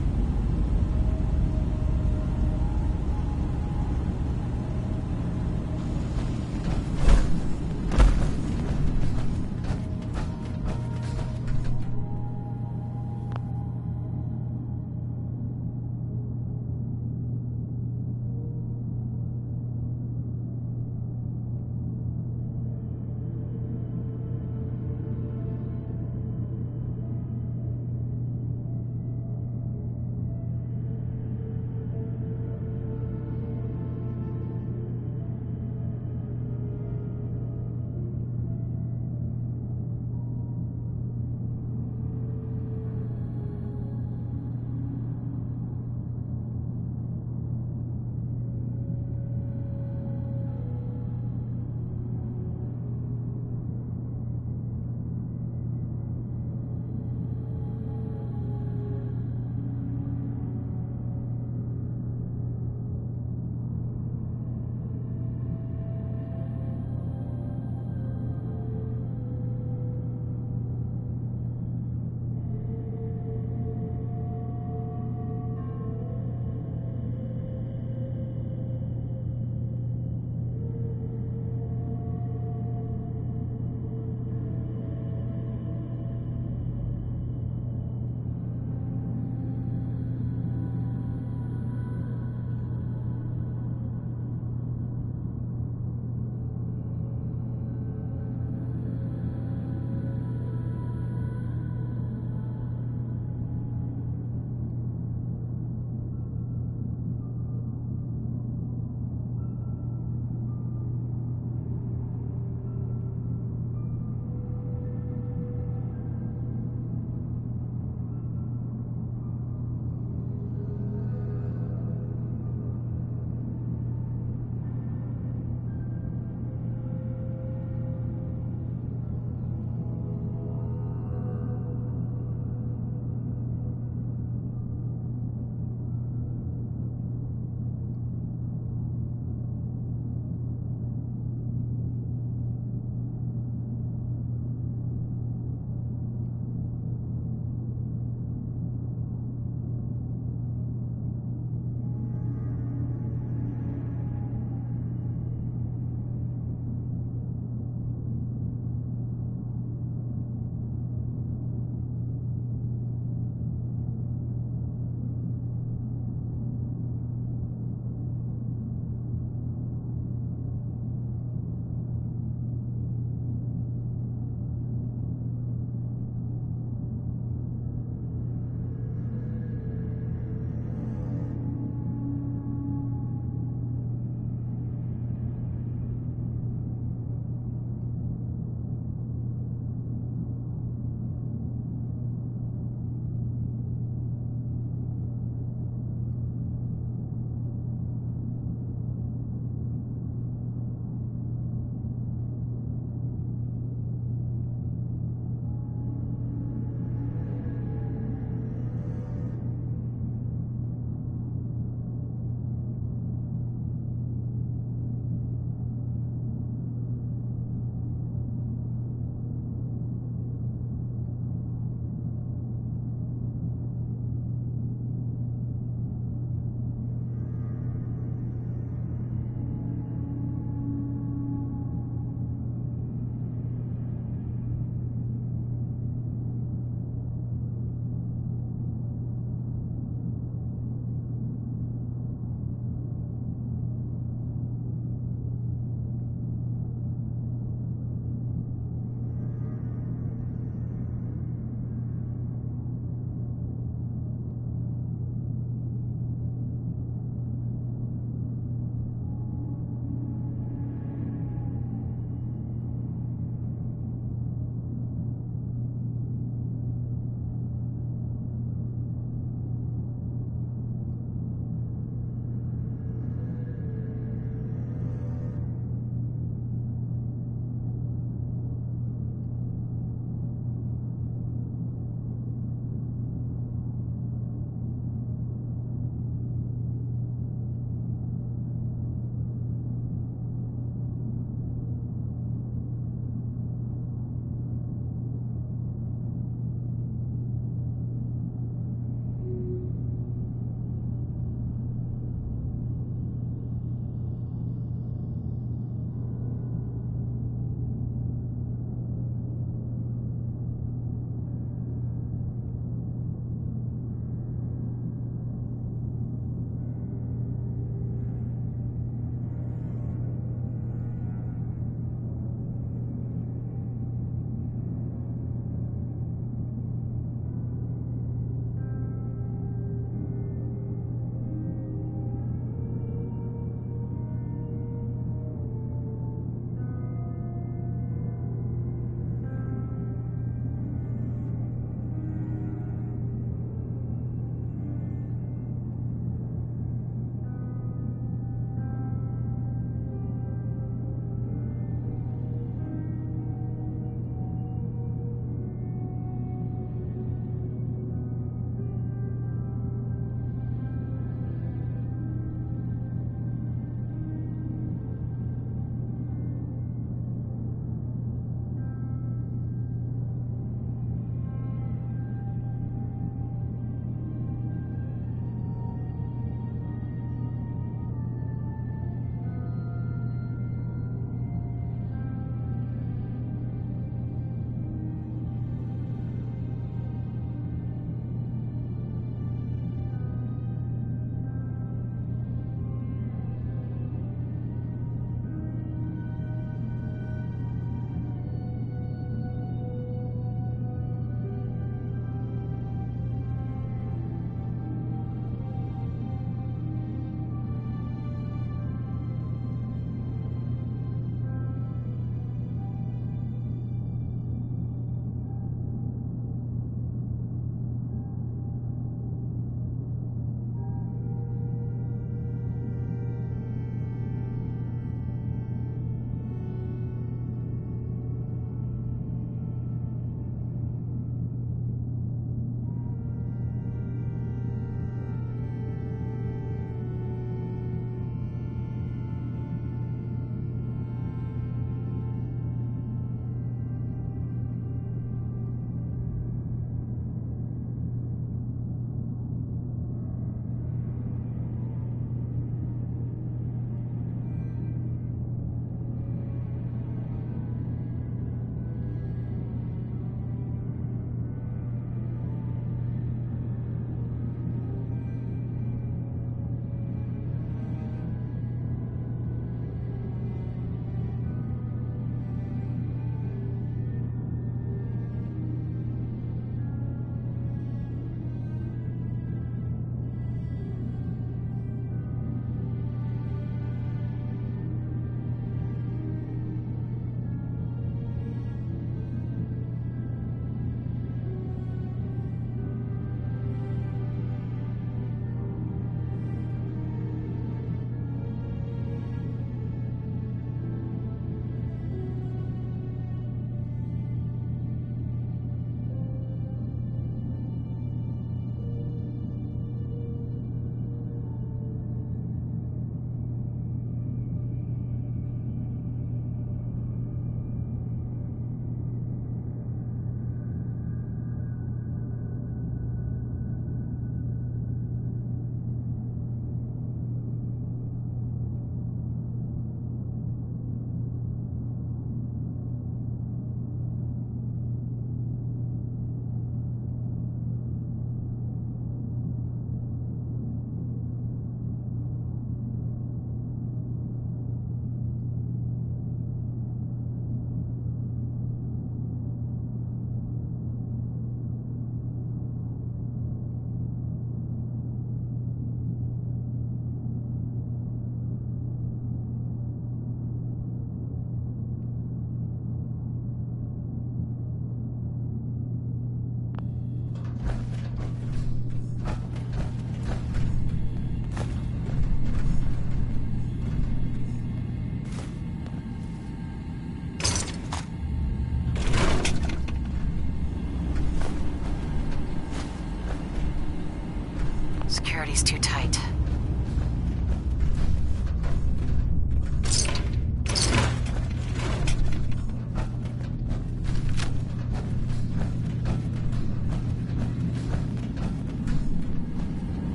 squeeze too tight.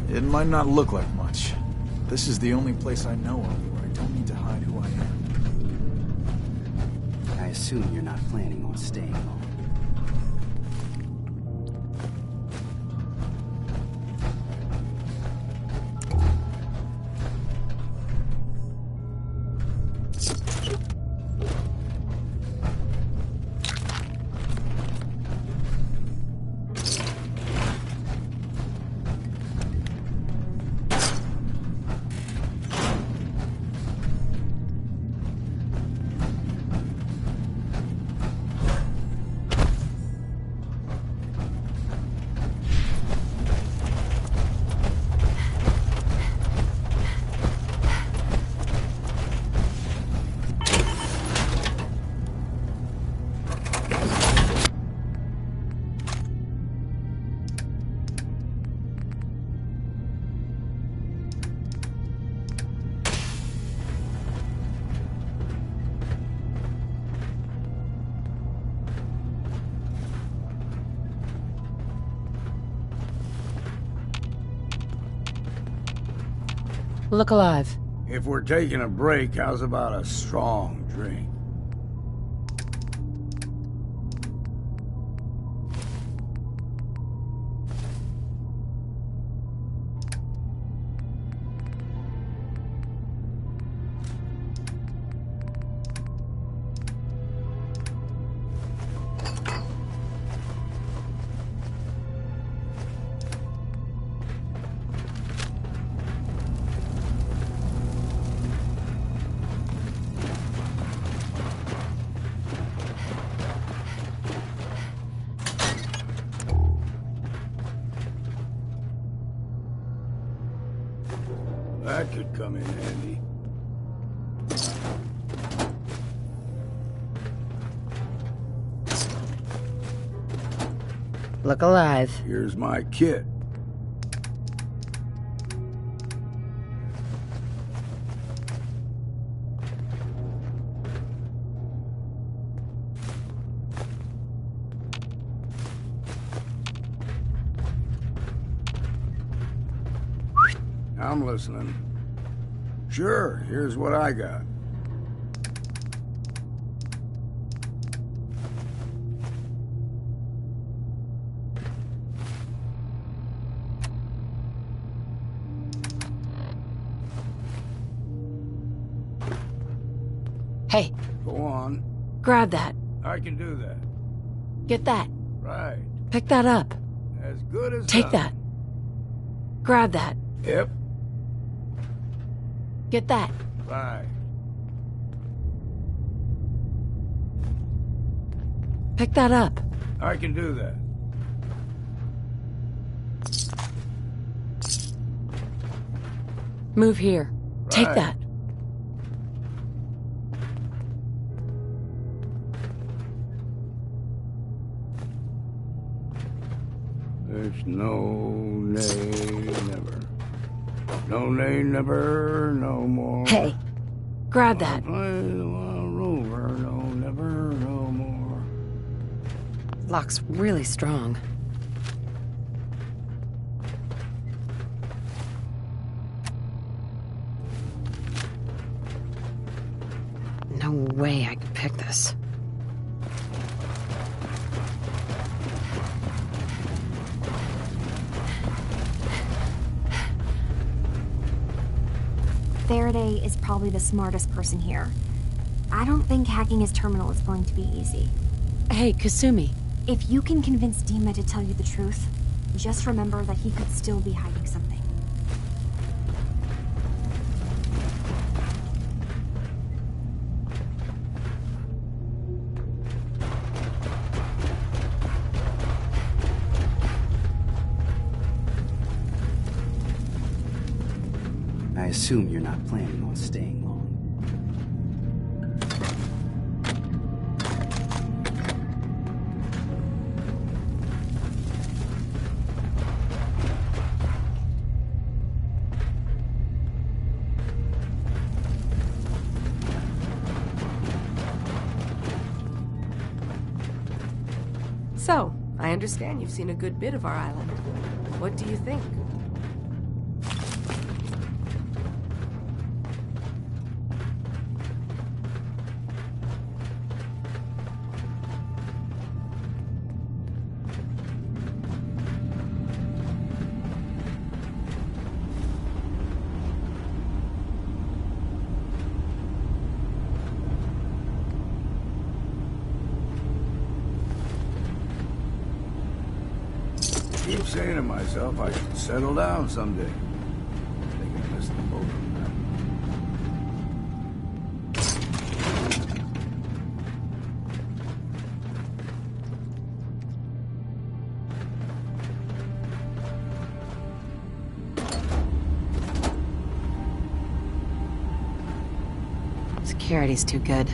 It might not look like much. This is the only place I know of where I don't need to hide who I am. I assume you're not planning on staying long. Look alive. If we're taking a break, how's about a strong drink? That could come in handy. Look alive. Here's my kit. I'm listening. Sure, here's what I got. Hey. Go on. Grab that. I can do that. Get that. Right. Pick that up. As good as Take done. that. Grab that. Yep. Get that. Right. Pick that up. I can do that. Move here. Take Right. that. There's no nay, never. No, they never, no more. Hey, grab that. Play the wild rover, no, never, no more. Lock's really strong. No way I could pick this. Faraday is probably the smartest person here. I don't think hacking his terminal is going to be easy. Hey, Kasumi. If you can convince Dima to tell you the truth, just remember that he could still be hiding something. I assume you're not planning on staying long. So, I understand you've seen a good bit of our island. What do you think? Keep saying to myself I should settle down someday. I think I missed the boat on that. Security's too good.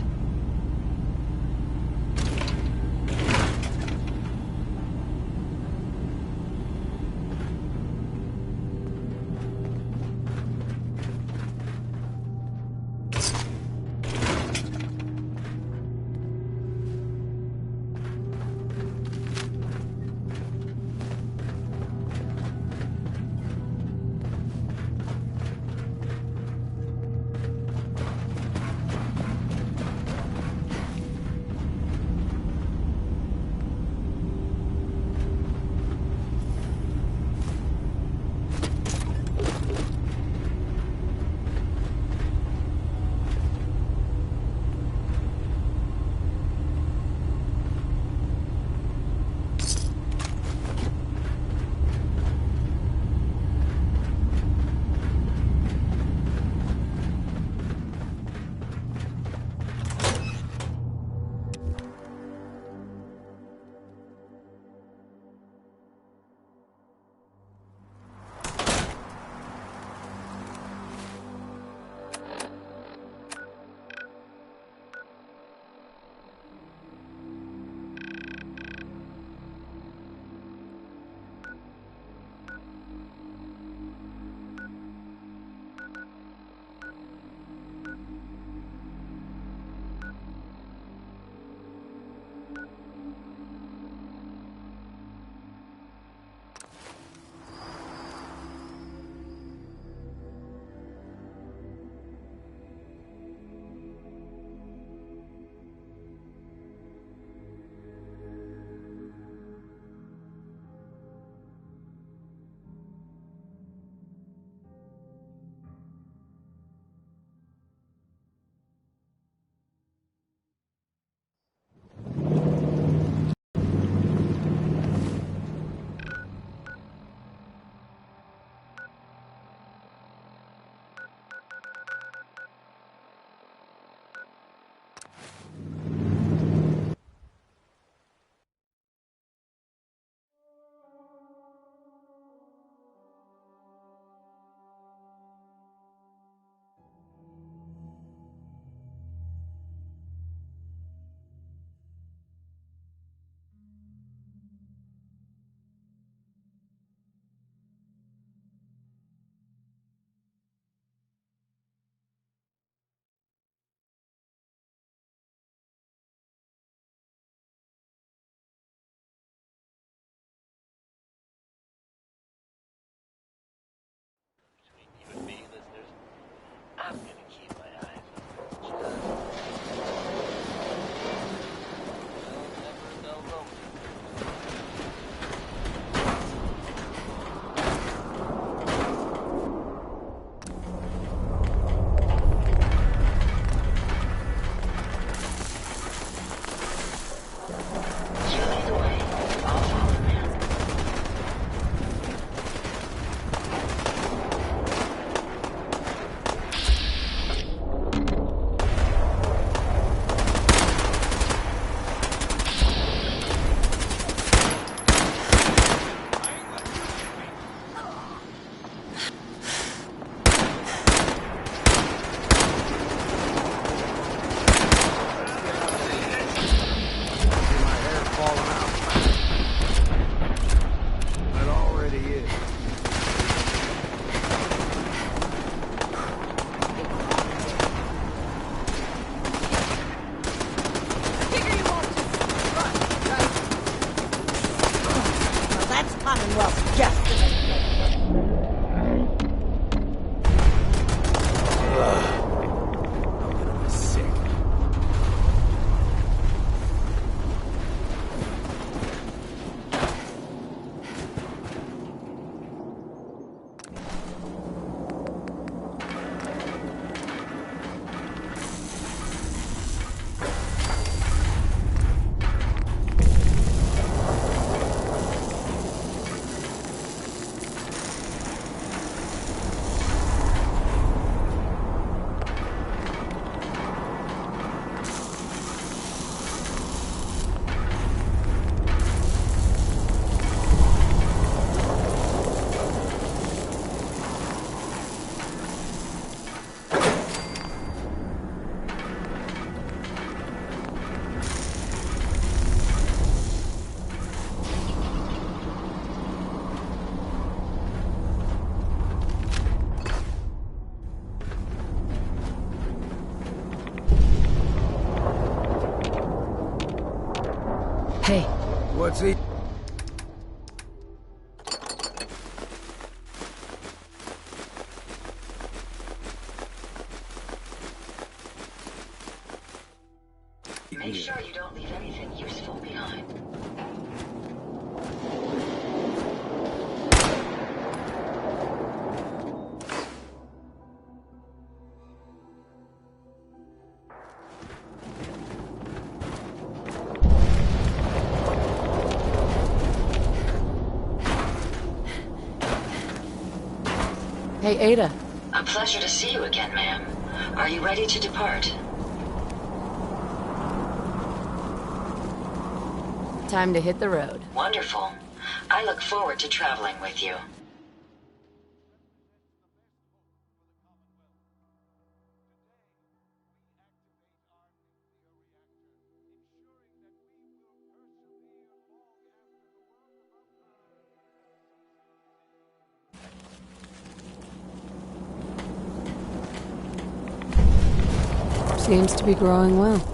What's he? Make sure you don't leave anything useful behind. Hey, Ada. A pleasure to see you again, ma'am. Are you ready to depart? Time to hit the road. Wonderful. I look forward to traveling with you. Seems to be growing well.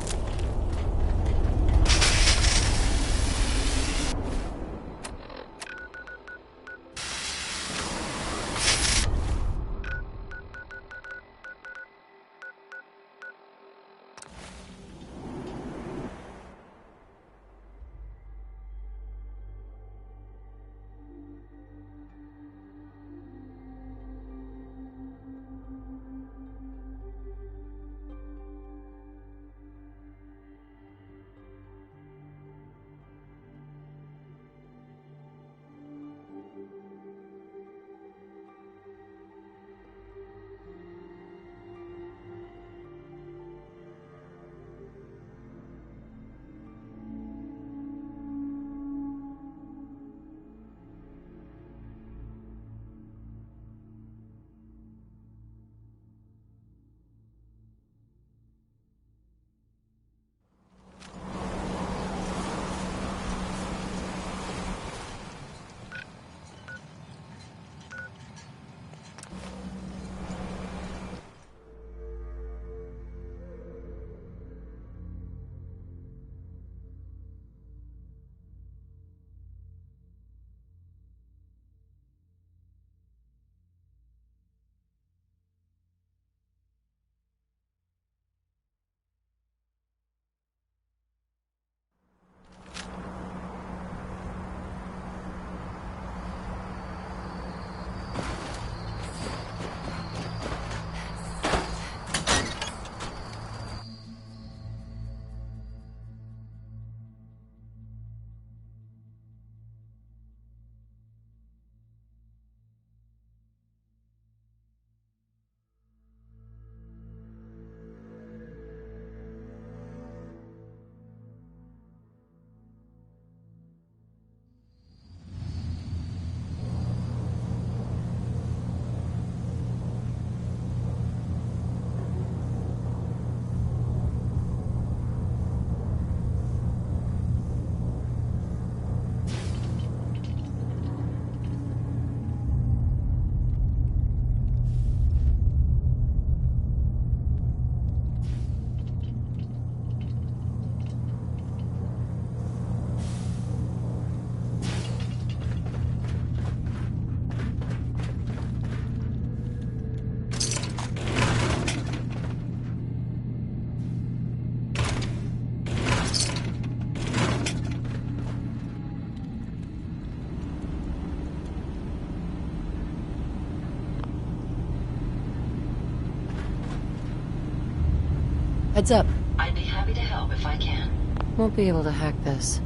Heads up. I'd be happy to help if I can. Won't be able to hack this.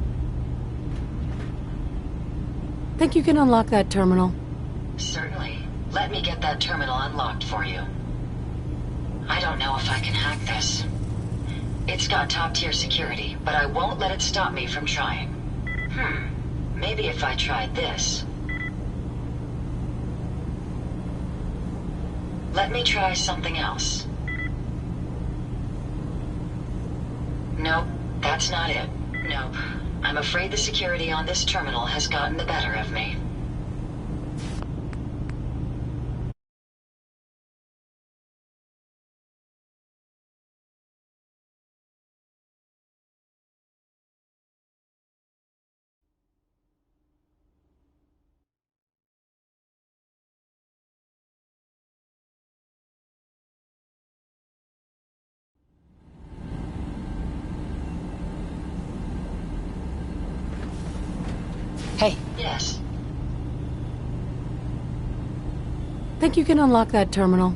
Think you can unlock that terminal? Certainly. Let me get that terminal unlocked for you. I don't know if I can hack this. It's got top-tier security, but I won't let it stop me from trying. Maybe if I tried this. Let me try something else. Nope, that's not it. Nope. I'm afraid the security on this terminal has gotten the better of me. Hey. Yes. Think you can unlock that terminal?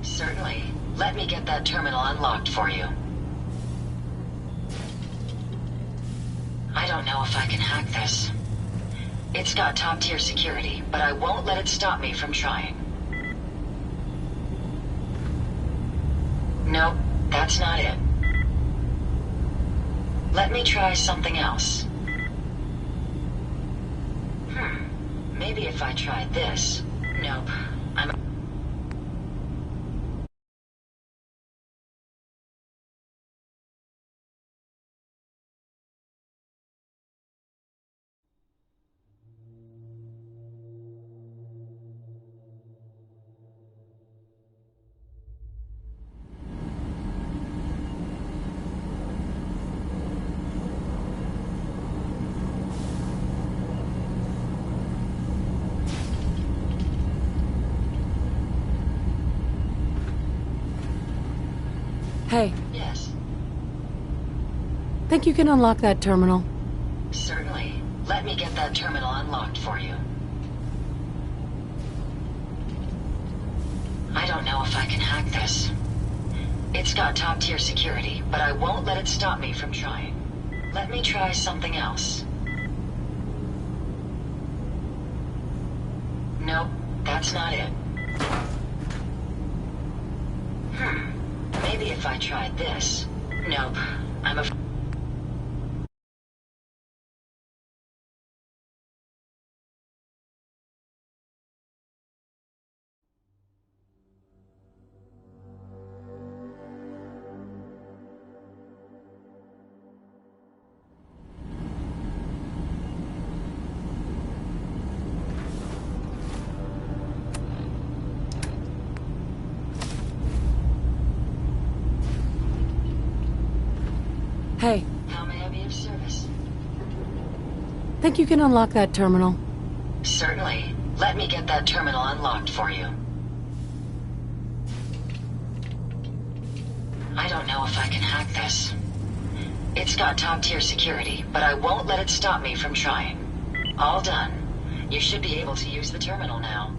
Certainly. Let me get that terminal unlocked for you. I don't know if I can hack this. It's got top-tier security, but I won't let it stop me from trying. Nope, that's not it. Let me try something else. Maybe if I tried this. Nope. Hey. Yes. Think you can unlock that terminal? Certainly. Let me get that terminal unlocked for you. I don't know if I can hack this. It's got top-tier security, but I won't let it stop me from trying. Let me try something else. Nope, that's not it. Maybe if I tried this. Nope, I'm afraid. Hey. How may I be of service? Think you can unlock that terminal? Certainly. Let me get that terminal unlocked for you. I don't know if I can hack this. It's got top-tier security, but I won't let it stop me from trying. All done. You should be able to use the terminal now.